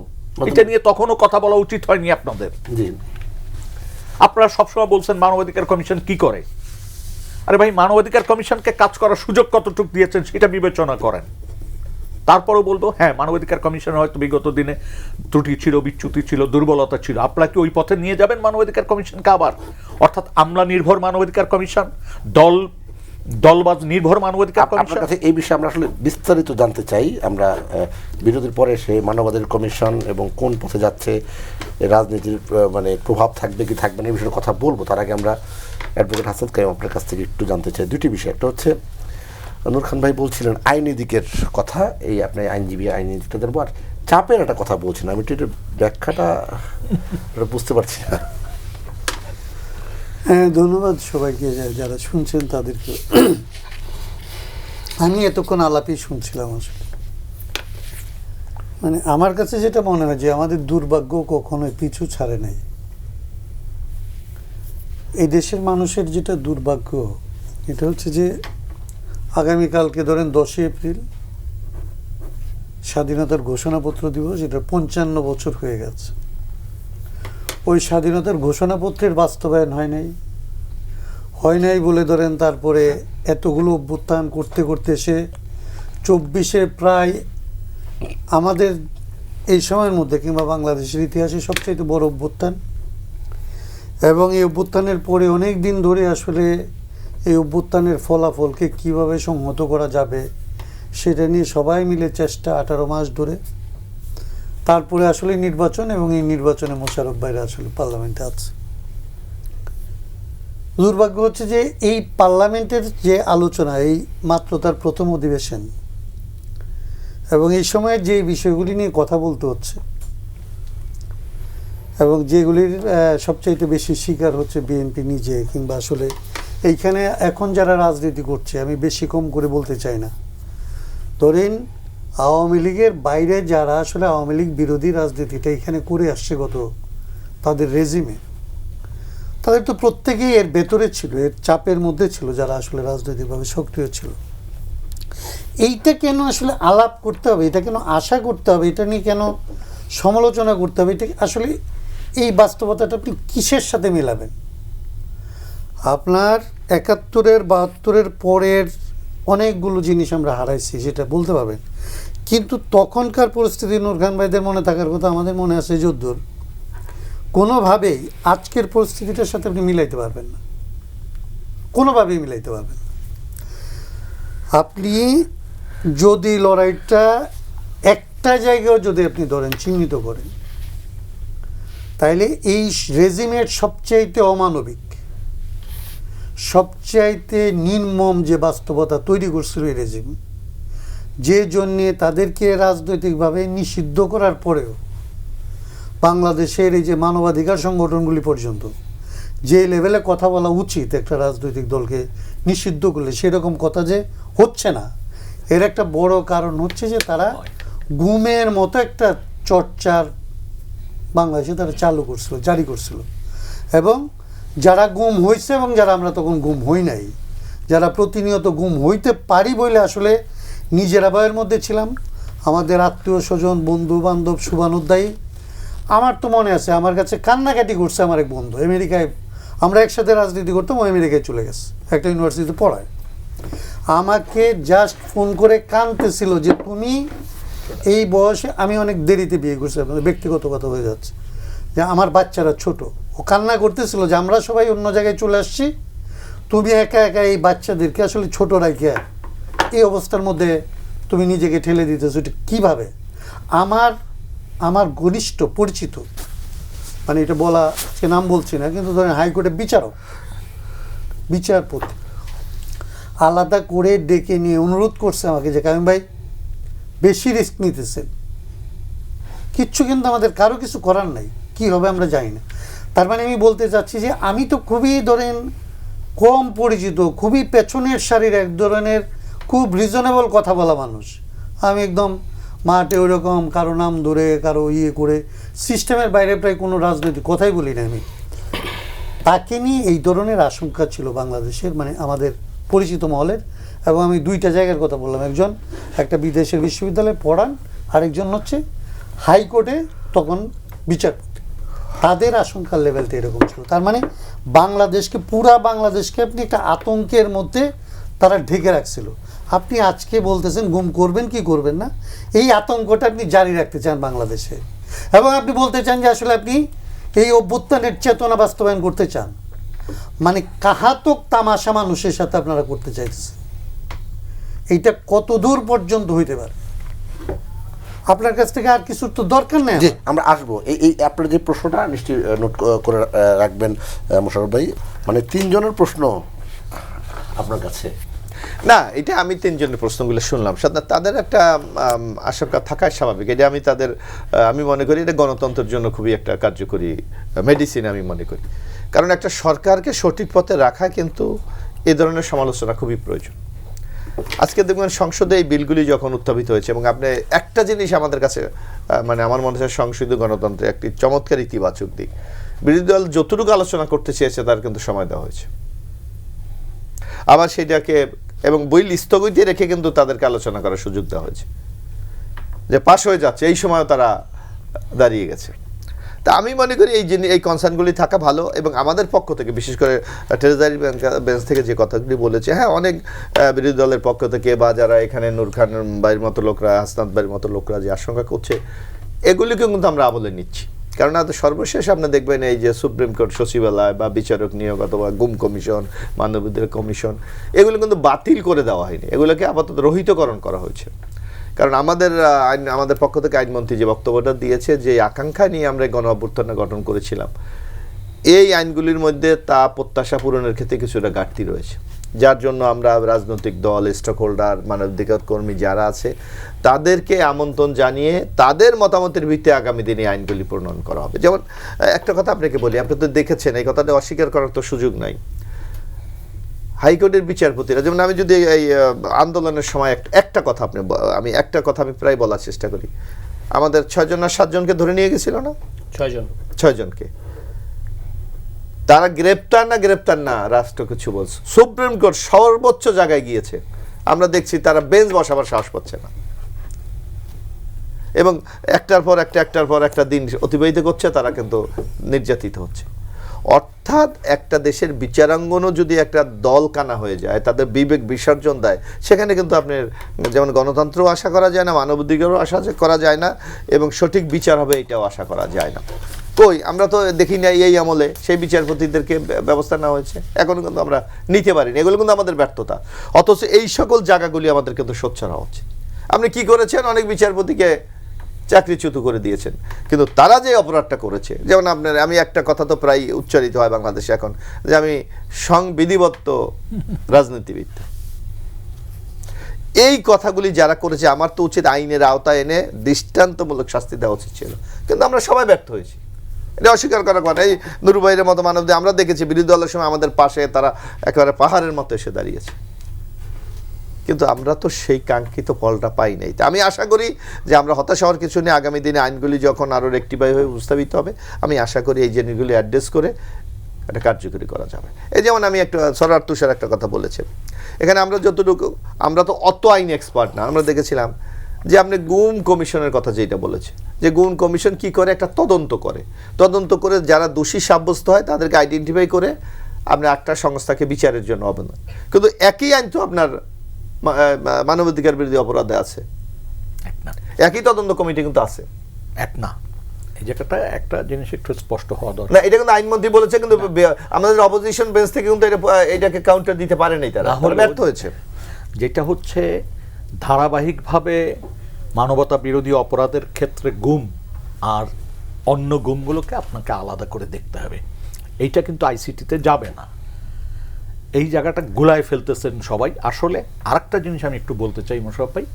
এটা নিয়ে তখনও কথা বলা উচিত হয়নি আপনাদের। জি। আপনারা সবসময় বলছেন মানবাধিকার কমিশন কি করে। আরে ভাই, মানবাধিকার কমিশনকে কাজ করার সুযোগ কতটুকু দিয়েছেন সেটা বিবেচনা করেন। তারপরেও বলবো, হ্যাঁ, মানবাধিকার কমিশনের হয়তো বিগত দিনে ত্রুটি ছিল, বিচ্যুতি ছিল, দুর্বলতা ছিল। আপনারা কি ওই পথে নিয়ে যাবেন মানবাধিকার কমিশনকে আবার? অর্থাৎ আমলা নির্ভর মানবাধিকার কমিশন, দলবাজ নির্ভর মানবাধিকার কমিশন? আপনার কাছে এই বিষয়ে আমরা আসলে বিস্তারিত জানতে চাই। আমরা বিরতির পরে সে মানবাধিকার কমিশন এবং কোন পথে যাচ্ছে, রাজনীতির মানে প্রভাব থাকবে কি থাকবে না, এই বিষয়ে কথা বলবো। তার আগে আমরা অ্যাডভোকেট হাসান কাইম আপনার কাছ থেকে একটু জানতে চাই দুটি বিষয়। একটা হচ্ছে নূর খান ভাই বলছিলেন আইনি দিকের কথা, এই আপনি আইনজীবী আইনি দিকটা জানবো, আর চাপের একটা কথা বলছেন, আমি একটু ব্যাখ্যাটা বুঝতে পারছি না। হ্যাঁ, ধন্যবাদ সবাইকে যারা শুনছেন তাদেরকে। আমি এতক্ষণ আলাপই শুনছিলাম আসলে। মানে আমার কাছে যেটা মনে হয় যে আমাদের দুর্ভাগ্য কখনোই পিছু ছাড়ে নাই। এই দেশের মানুষের যেটা দুর্ভাগ্য, এটা হচ্ছে যে আগামীকালকে ধরেন 10 এপ্রিল স্বাধীনতার ঘোষণাপত্র দিবস, এটা 55 বছর হয়ে গেছে। ওই স্বাধীনতার ঘোষণাপত্রের বাস্তবায়ন হয় নাই বলে ধরেন তারপরে এতগুলো অভ্যুত্থান করতে করতে এসে 24-এ প্রায় আমাদের এই সময়ের মধ্যে কিংবা বাংলাদেশের ইতিহাসে সবচেয়ে বড় অভ্যুত্থান, এবং এই অভ্যুত্থানের পরে অনেক দিন ধরে আসলে এই অভ্যুত্থানের ফলাফলকে কিভাবে সংহত করা যাবে সেটা নিয়ে সবাই মিলে চেষ্টা 18 মাস ধরে। তারপরে আসলে নির্বাচন, এবং এই নির্বাচনে মোশাররফ ভাইরা আসলে পার্লামেন্টে আছে। দুর্ভাগ্য হচ্ছে যে এই পার্লামেন্টের যে আলোচনা, এই মাত্র তার প্রথম অধিবেশন, এবং এই সময়ে যে বিষয়গুলি নিয়ে কথা বলতে হচ্ছে এবং যেগুলির সবচাইতে বেশি শিকার হচ্ছে বিএনপি নিজে, কিংবা আসলে এইখানে এখন যারা রাজনীতি করছে, আমি বেশি কম করে বলতে চাই না, ধরেন আওয়ামী লীগের বাইরে যারা আসলে আওয়ামী লীগ বিরোধী রাজনীতিটা এখানে করে আসছে গত তাদের রেজিমে, তাদের তো প্রত্যেকেই এর ভেতরে ছিল, এর চাপের মধ্যে ছিল, যারা আসলে রাজনৈতিকভাবে সক্রিয় ছিল। এইটা কেন আসলে আলাপ করতে হবে, এটা কেন আশা করতে হবে, এটা নিয়ে কেন সমালোচনা করতে হবে, এটা আসলে এই বাস্তবতাটা আপনি কিসের সাথে মেলাবেন? আপনার 71-এর 72-এর পরের অনেকগুলো জিনিস আমরা হারাইছি, সেটা বলতে পারবেন, কিন্তু তখনকার পরিস্থিতি নূর খান ভাইদের মনে থাকার কথা, আমাদের মনে আছে যদ্দূর, কোনোভাবেই আজকের পরিস্থিতিটার সাথে আপনি মিলাইতে পারবেন না, কোনোভাবেই মিলাইতে পারবেন না। আপনি যদি লড়াইটা একটা জায়গায় যদি আপনি ধরেন চিহ্নিত করেন, তাইলে এই রেজিমের সবচাইতে অমানবিক, সবচাইতে নির্মম যে বাস্তবতা তৈরি করছিল এই রেজিম, যে জন্যে তাদেরকে রাজনৈতিকভাবে নিষিদ্ধ করার পরেও বাংলাদেশের এই যে মানবাধিকার সংগঠনগুলি পর্যন্ত যে লেভেলে কথা বলা উচিত একটা রাজনৈতিক দলকে নিষিদ্ধ করলে, সেরকম কথা যে হচ্ছে না, এর একটা বড় কারণ হচ্ছে যে তারা গুমের মতো একটা চর্চার বাংলাদেশে তারা চালু করছিল, জারি করছিল। এবং যারা গুম হয়েছে এবং যারা আমরা তখন গুম হই নাই, যারা প্রতিনিয়ত গুম হইতে পারি বলে আসলে নিজেরা ভয়ের মধ্যে ছিলাম, আমাদের আত্মীয় স্বজন, বন্ধু বান্ধব, শুভানুধ্যায়ী, আমার তো মনে আছে আমার কাছে কান্নাকাটি করছে আমার এক বন্ধু, আমেরিকায় আমরা একসাথে রাজনীতি করতাম, ও আমেরিকায় চলে গেছে, একটা ইউনিভার্সিটিতে পড়ায়। আমাকে জাস্ট ফোন করে কাঁদতেছিল যে তুমি এই বয়সে, আমি অনেক দেরিতে বিয়ে করছি, আপনাদের ব্যক্তিগত কথা হয়ে যাচ্ছে, যে আমার বাচ্চারা ছোট, ও কান্না করতেছিল যে আমরা সবাই অন্য জায়গায় চলে আসছি, তুমি একা একা এই বাচ্চাদেরকে আসলে ছোট রাখে এই অবস্থার মধ্যে তুমি নিজেকে ঠেলে দিতেছো, এটা কীভাবে? আমার ঘনিষ্ঠ পরিচিত, মানে এটা বলা, সে নাম বলছি না, কিন্তু ধরেন হাইকোর্টের বিচারপতি আলাদা করে ডেকে নিয়ে অনুরোধ করছে আমাকে যে কাইম ভাই বেশি রিস্ক নিতেছেন, কিচ্ছু কিন্তু আমাদের কারো কিছু করার নাই, কি হবে আমরা জানি না। তার মানে আমি বলতে চাচ্ছি যে আমি তো খুবই ধরেন কম পরিচিত, খুবই পেছনের সারির এক ধরনের খুব রিজনেবল কথা বলা মানুষ। আমি একদম মাঠে ওইরকম কারো নাম ধরে কারো ইয়ে করে সিস্টেমের বাইরে প্রায় কোনো রাজনৈতিক কথাই বলি না আমি। তাকে নিয়ে এই ধরনের আশঙ্কা ছিল বাংলাদেশের, মানে আমাদের পরিচিত মহলের। এবং আমি দুইটা জায়গার কথা বললাম, একজন একটা বিদেশের বিশ্ববিদ্যালয়ে পড়ান, আরেকজন হচ্ছে হাইকোর্টে তখন বিচারপতি। তাদের আশঙ্কার লেভেলটা এরকম ছিল। তার মানে বাংলাদেশকে, পুরা বাংলাদেশকে আপনি একটা আতঙ্কের মধ্যে তারা ঢেকে রাখছিল। আপনি আজকে বলতেছেন গুম করবেন কি করবেন না, এই আতঙ্কটা আপনি জারি রাখতে চান বাংলাদেশে, এবং আপনি বলতে চান যে আসলে আপনি এই অভ্যুত্থানের চেতনা বাস্তবায়ন করতে চান। মানে কাহাতক তামাশা মানুষের সাথে আপনারা করতে চাইতেছেন। এইটা কত দূর পর্যন্ত হইতে পারে? আপনার কাছ থেকে আর কিছুর তো দরকার নেই। জি, আমরা আসবো এই আপনার যে প্রশ্নটা নিশ্চয়ই নোট করে রাখবেন মোশাররফ ভাই, মানে 3 জনের প্রশ্ন আপনার কাছে। না, এটা আমি 3 জনের প্রশ্নগুলো শুনলাম, সাথে তাদের একটা আশঙ্কা থাকাই স্বাভাবিক। এটা আমি মনে করি এটা গণতন্ত্রের জন্য খুবই একটা কার্যকরী মেডিসিন আমি মনে করি। কারণ একটা সরকারকে সঠিক পথে রাখা কিন্তু এ ধরনের সমালোচনা খুবই প্রয়োজন। আজকে দেখবেন সংসদে এই বিলগুলি যখন উত্থাপিত হয়েছে, এবং আপনি একটা জিনিস আমাদের কাছে মানে আমার মনে হয় সংসদীয় গণতন্ত্রের একটি চমৎকার ইতিবাচক দিক, বিরোধী দল যতটুকু আলোচনা করতে চেয়েছে তার কিন্তু সময় দেওয়া হয়েছে। আবার সেটাকে এবং বিল স্থগিত রেখে কিন্তু তাদেরকে আলোচনা করার সুযোগ দেওয়া হয়েছে, যে পাশ হয়ে যাচ্ছে এই সময় তারা দাঁড়িয়ে গেছে। তা আমি মনে করি এই কনসার্নগুলি থাকা ভালো। এবং আমাদের পক্ষ থেকে বিশেষ করে ট্রেজারি বেঞ্চ থেকে যে কথাগুলি বলেছে, হ্যাঁ অনেক বিরোধী দলের পক্ষ থেকে বা যারা এখানে নূর খান ভাইয়ের মতো লোকরা, হাসনাত ভাইয়ের মতো লোকরা যে আশঙ্কা করছে, এগুলিকেও কিন্তু আমরা আমলে নিচ্ছি। কারণ সর্বশেষ আপনি দেখবেন এই যে সুপ্রিম কোর্ট সচিবালয় বা বিচারক নিয়োগ অথবা গুম কমিশন, মানবাধিকার কমিশন, এগুলো কিন্তু বাতিল করে দেওয়া হয়নি, এগুলোকে আপাতত রহিতকরণ করা হয়েছে। কারণ আমাদের পক্ষ থেকে আইনমন্ত্রী যে বক্তব্যটা দিয়েছে, যে আকাঙ্ক্ষা নিয়ে আমরা গণ অভ্যুত্থান গঠন করেছিলাম, এই আইনগুলির মধ্যে তা প্রত্যাশা পূরণের ক্ষেত্রে কিছুটা ঘাটতি রয়েছে, যার জন্য আমরা রাজনৈতিক দল, স্টক হোল্ডার, মানবাধিকার কর্মী যারা আছে তাদেরকে আমন্ত্রণ জানিয়ে তাদের মতামতের ভিত্তিতে আগামী দিনে আইনগুলি প্রণয়ন করা হবে। যেমন একটা কথা আপনাকে বলি, আপনি তো দেখেছেন, এই কথাটা অস্বীকার করার তো সুযোগ নাই। হাইকোর্টের বিচারপতিরা, যেমন আমি যদি এই আন্দোলনের সময় আমি একটা কথা আমি প্রায় বলার চেষ্টা করি, আমাদের 6 জন না 7 জনকে ধরে নিয়ে গেছিল না, 6 জনকে, তারা গ্রেপ্তার না রাষ্ট্র কিছু বলছে। সুপ্রিম কোর্ট সর্বোচ্চ জায়গায় গিয়েছে, আমরা দেখছি তারা বেঞ্চ বসাবার সাহস পাচ্ছে না, এবং একটার পর একটা দিন অতিবাহিত করছে, তারা কিন্তু নির্যাতিত হচ্ছে। অর্থাৎ একটা দেশের বিচারাঙ্গনও যদি একটা দল কানা হয়ে যায়, তাদের বিবেক বিসর্জন দেয়, সেখানে কিন্তু আপনার যেমন গণতন্ত্রও আশা করা যায় না, মানবাধিকারও আশা করা যায় না, এবং সঠিক বিচার হবে এটাও আশা করা যায় না। কই আমরা তো দেখি না এই আমলে সেই বিচারপতিদেরকে ব্যবস্থা নেওয়া হয়েছে, এখনো কিন্তু আমরা নিতে পারিনি, এগুলো কিন্তু আমাদের ব্যর্থতা। অথচ এই সকল জায়গাগুলি আমাদের কিন্তু সোচ্চার হওয়া উচিত। আপনি কি করেছেন, অনেক বিচারপতিকে চাকরিচ্যুত করে দিয়েছেন, কিন্তু তারা যে অপরাধটা করেছে, যেমন আমি একটা কথা তো প্রায় উচ্চারিত হয় বাংলাদেশে এখন, যে আমি সংবিধিবদ্ধ রাজনীতিবিদ। এই কথাগুলি যারা করেছে, আমার তো উচিত আইনের আওতায় এনে দৃষ্টান্তমূলক শাস্তি দেওয়া উচিত ছিল, কিন্তু আমরা সবাই ব্যর্থ হয়েছি। এটা অস্বীকার করার কথা। এই নূর ভাইয়ের মতো মানবদের আমরা দেখেছি বিরোধী দলের সময় আমাদের পাশে তারা একেবারে পাহাড়ের মতো এসে দাঁড়িয়েছে, কিন্তু আমরা তো সেই কাঙ্ক্ষিত ফলটা পাই নাই। আমি আশা করি যে আমরা হতাশ হওয়ার কিছু নেই। আগামী দিনে আইনগুলি যখন আরও রেক্টিফাই হয়ে উপস্থাপিত হবে, আমি আশা করি এই জিনিসগুলি অ্যাড্রেস করে এটা কার্যকরী করা যাবে। এই যেমন আমি একটা সরার তুষার একটা কথা বলেছি, এখানে আমরা তো অত আইন এক্সপার্ট না। আমরা দেখেছিলাম যে আপনি গুম কমিশনের কথা যেটা বলেছে, যে গুম কমিশন কি করে, একটা তদন্ত করে যারা দোষী সাব্যস্ত হয় তাদেরকে আইডেন্টিফাই করে আপনি একটা সংস্থাকে বিচারের জন্য আবেদন। কিন্তু একই আইন তো আপনার মানবাধিকার বিরোধী অপরাধে আছে, এক না, একই তদন্ত কমিটি কিন্তু আছে। এক না, এই জায়গাটা একটা জিনিস একটু স্পষ্ট হওয়া না, দরকার। এটা কিন্তু আইনমন্ত্রী বলেছে, কিন্তু আমাদের অপোজিশন বেঞ্চ থেকে কিন্তু এটাকে কাউন্টার দিতে পারে নাই, তারা ব্যর্থ হয়েছে। যেটা হচ্ছে ধারাবাহিকভাবে মানবতা বিরোধী অপরাধের ক্ষেত্রে গুম আর অন্য গুমগুলোকে আপনাকে আলাদা করে দেখতে হবে। এইটা কিন্তু আইসিটিতে যাবে না, এই জায়গাটা গুলায় ফেলতেছেন সবাই। আসলে আরেকটা জিনিস আমি একটু বলতে চাই মোশাররফ ভাই,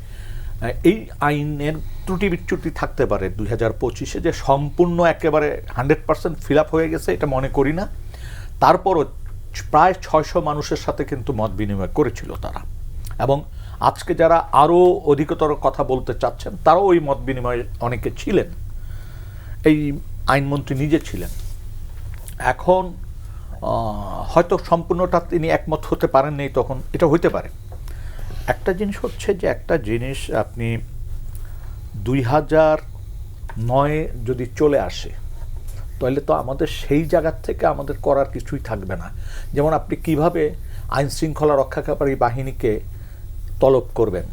এই আইনের ত্রুটি বিচ্যুতি থাকতে পারে 2025-এ, যে সম্পূর্ণ একেবারে 100% ফিল আপ হয়ে গেছে এটা মনে করি না। তারপরও প্রায় 600 মানুষের সাথে কিন্তু মত বিনিময় করেছিল তারা, এবং আজকে যারা আরও অধিকতর কথা বলতে চাচ্ছেন তারাও ওই মত বিনিময়ে অনেকে ছিলেন, এই আইনমন্ত্রী নিজে ছিলেন। এখন হয়তো সম্পূর্ণটা তিনি একমত হতে পারেননি, তখন এটা হইতে পারে। একটা জিনিস হচ্ছে যে একটা জিনিস আপনি 2009 যদি চলে আসে তাহলে তো আমাদের সেই জায়গার থেকে আমাদের করার কিছুই থাকবে না। যেমন আপনি কিভাবে আইন শৃঙ্খলা রক্ষাকারী বাহিনীকে তলব করবেন,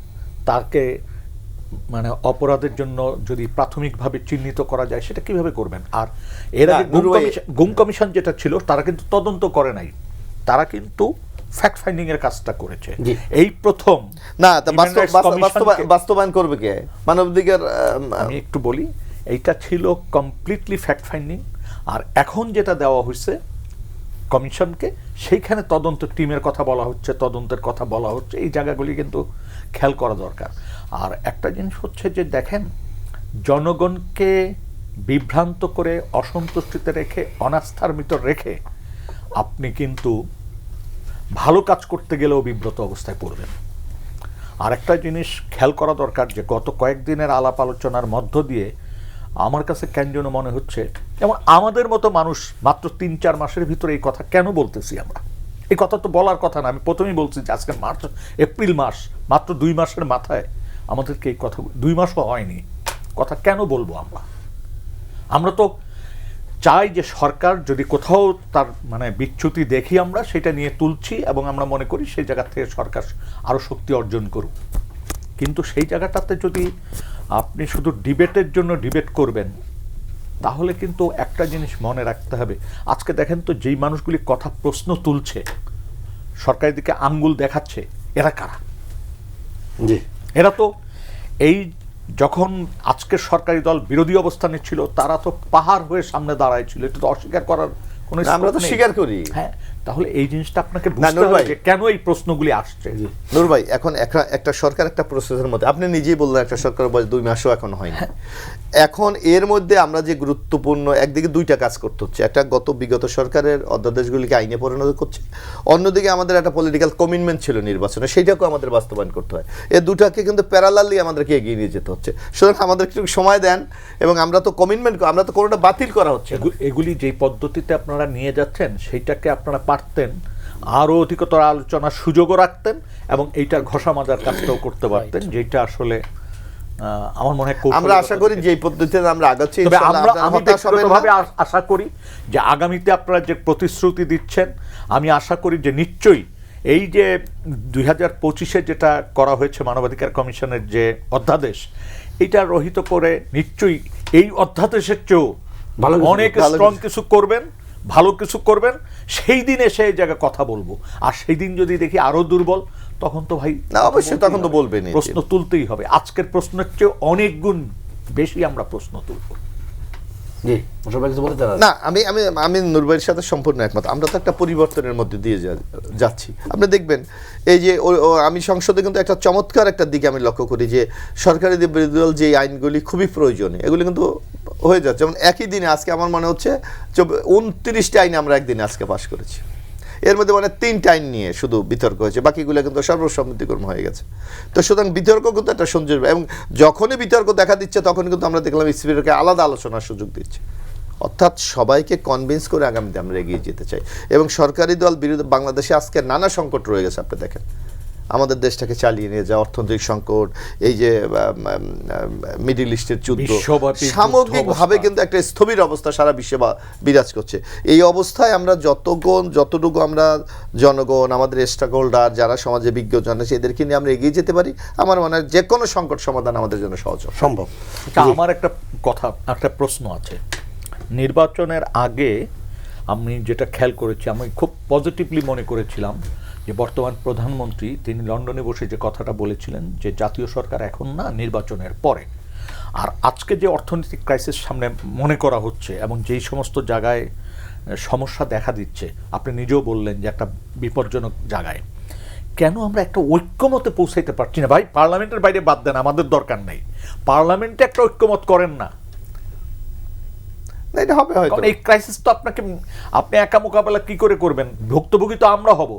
তাকে মানে অপরাধের জন্য যদি প্রাথমিকভাবে চিহ্নিত করা যায় সেটা কিভাবে করবেন? আর এর আগে গুম কমিশন যেটা ছিল তারা কিন্তু তদন্ত করে নাই, তারা কিন্তু ফ্যাক্ট ফাইন্ডিং এর কাজটা করেছে। এই প্রথম না, বাস্তবায়ন করবে কে? মানবাধিকার, আমি একটু বলি, এইটা ছিল কমপ্লিটলি ফ্যাক্ট ফাইন্ডিং। আর এখন যেটা দেওয়া হয়েছে কমিশনকে, সেইখানে তদন্ত টিমের কথা বলা হচ্ছে, তদন্তের কথা বলা হচ্ছে, এই জায়গাগুলি কিন্তু খেয়াল করা দরকার। আর একটা জিনিস হচ্ছে যে দেখেন, জনগণকে বিভ্রান্ত করে, অসন্তুষ্টিতে রেখে, অনাস্থার ভিতর রেখে আপনি কিন্তু ভালো কাজ করতে গেলেও বিব্রত অবস্থায় পড়বেন। আর একটা জিনিস খেয়াল করা দরকার, যে গত কয়েকদিনের আলাপ আলোচনার মধ্য দিয়ে আমার কাছে কেন যেন মনে হচ্ছে, যেমন আমাদের মতো মানুষ মাত্র 3-4 মাসের ভিতরে এই কথা কেন বলতেছি আমরা? এই কথা তো বলার কথা না। আমি প্রথমেই বলছি যে আজকে এপ্রিল মাস, মাত্র 2 মাসের মাথায় আমাদেরকে এই কথা, 2 মাসও হয়নি, কথা কেন বলবো আমরা? আমরা তো চাই যে সরকার যদি কোথাও তার মানে বিচ্যুতি দেখি আমরা সেটা নিয়ে তুলছি, এবং আমরা মনে করি সেই জায়গা থেকে সরকার আরও শক্তি অর্জন করুক। কিন্তু সেই জায়গাটাতে যদি আপনি শুধু ডিবেটের জন্য ডিবেট করবেন, তাহলে কিন্তু একটা জিনিস মনে রাখতে হবে। আজকে দেখেন তো, যেই মানুষগুলি কথা প্রশ্ন তুলছে, সরকারের দিকে আঙ্গুল দেখাচ্ছে, এরা কারা? জি, এরা তো এই যখন আজকের সরকারি দল বিরোধী অবস্থানে ছিল, তারা তো পাহাড় হয়ে সামনে দাঁড়ায় ছিল, এটা তো অস্বীকার করার কোনো, আমরা তো স্বীকার করি। হ্যাঁ, তাহলে এই জিনিসটা আপনাকে বুঝতে হবে যে কেন এই প্রশ্নগুলি আসছে। নূর ভাই, এখন একটা সরকার একটা প্রসেসের মধ্যে, আপনি নিজেই বললেন একটা সরকার বয়স 2 মাসও এখন হয়নি। এখন এর মধ্যে আমরা যে গুরুত্বপূর্ণ, একদিকে 2টা কাজ করতে হচ্ছে। একটা, বিগত সরকারের অধ্যাদেশগুলিকে আইনে পরিণত করছে, অন্যদিকে আমাদের একটা পলিটিক্যাল কমিটমেন্ট ছিল নির্বাচনে, সেইটাকেও আমাদের বাস্তবায়ন করতে হয়। এই দুটাকে কিন্তু প্যারালালি আমাদেরকে এগিয়ে নিয়ে যেতে হচ্ছে। সুতরাং আমাদের একটু সময় দেন, এবং আমরা তো কমিটমেন্ট, আমরা তো কোনোটা বাতিল করা হচ্ছে না। এগুলি যেই পদ্ধতিতে আপনারা নিয়ে যাচ্ছেন, সেইটাকে আপনারা পারতেন আরও অধিকতর আলোচনার সুযোগও রাখতেন, এবং এইটার ঘষা মাজার কাজটাও করতে পারতেন, যেটা আসলে আমার মনে হয় আমরা আশা করি যে এই পদ্ধতিতে আমরা আগাচ্ছি। আমি ব্যক্তিগতভাবে আশা করি যে আগামীতে আপনারা যে প্রতিশ্রুতি দিচ্ছেন, আমি আশা করি যে নিশ্চয়ই এই যে 2025-এ যেটা করা হয়েছে মানবাধিকার কমিশনের যে অধ্যাদেশ, এটা রহিত করে নিশ্চয়ই এই অধ্যাদেশের চেয়েও অনেক স্ট্রং কিছু করবেন, ভালো কিছু করবেন। সেই দিন এসে এই জায়গায় কথা বলবো। আর সেই দিন যদি দেখি আরো দুর্বল, তখন তো ভাই অবশ্যই তখন তো বলবেন, প্রশ্ন তুলতেই হবে। আজকের প্রশ্নের চেয়ে অনেক গুণ বেশি আমরা প্রশ্ন তুলব। জি, মোশাররফ ভাই কিছু বলতে চান? না, আমি নূর ভাইয়ের সাথে সম্পূর্ণ একমত। আমরা তো একটা পরিবর্তনের মধ্যে দিয়ে যাচ্ছি। আপনি দেখবেন এই যে আমি সংসদে কিন্তু একটা চমৎকার একটা দিকে আমি লক্ষ্য করি, যে সরকারি বিরোধী দল যে আইনগুলি খুবই প্রয়োজনীয়, এগুলি কিন্তু হয়ে যাচ্ছে। যেমন একই দিনে আজকে আমার মনে হচ্ছে 29টা আইন আমরা একদিনে আজকে পাশ করেছি। এর মধ্যে মানে 3টা আইন নিয়ে শুধু বিতর্ক হয়েছে, বাকিগুলো কিন্তু সর্বসম্মতিক্রম হয়ে গেছে। তো সুতরাং বিতর্ক কিন্তু একটা সৌন্দর্য, এবং যখনই বিতর্ক দেখা দিচ্ছে তখন কিন্তু আমরা দেখলাম স্পিকারকে আলাদা আলোচনার সুযোগ দিচ্ছে। অর্থাৎ সবাইকে কনভিন্স করে আগামীতে আমরা এগিয়ে যেতে চাই। এবং সরকারি দল বিরোধী, বাংলাদেশে আজকে নানা সংকট রয়ে গেছে। আপনি দেখেন আমাদের দেশটাকে চালিয়ে নিয়ে যায়, অর্থনৈতিক সংকট, এই যে মিডল ইস্টের যুদ্ধ, বিশ্বব্যাপী যুদ্ধ সামগ্রিকভাবে অবস্থা। কিন্তু একটা স্থবির অবস্থা সারা বিশ্বে বিরাজ করছে। এই অবস্থায় আমরা যতটুকু আমরা জনগণ, আমাদের স্টেক হোল্ডার, যারা সমাজে বিজ্ঞজন আছে, এদেরকে নিয়ে আমরা এগিয়ে যেতে পারি, আমার মনে হয় যে কোনো সংকট সমাধান আমাদের জন্য সহজ হবে। সম্ভব। আচ্ছা, আমার একটা প্রশ্ন আছে। নির্বাচনের আগে আমি যেটা খেয়াল করেছি, আমি খুব পজিটিভলি মনে করেছিলাম যে বর্তমান প্রধানমন্ত্রী তিনি লন্ডনে বসে যে কথাটা বলেছিলেন যে জাতীয় সরকার এখন না, নির্বাচনের পরে। আর আজকে যে অর্থনৈতিক ক্রাইসিস সামনে মনে করা হচ্ছে এবং যেই সমস্ত জায়গায় সমস্যা দেখা দিচ্ছে, আপনি নিজেও বললেন যে একটা বিপজ্জনক জায়গায়, কেন আমরা একটা ঐক্যমতে পৌঁছাইতে পারছি না? ভাই, পার্লামেন্টের বাইরে বাদ দেন, আমাদের দরকার নেই, পার্লামেন্টে একটা ঐক্যমত করেন না। এটা হবে হয়তো। কারণ এই ক্রাইসিস তো আপনি একা মোকাবেলা কি করে করবেন? ভুক্তভোগী তো আমরা হব।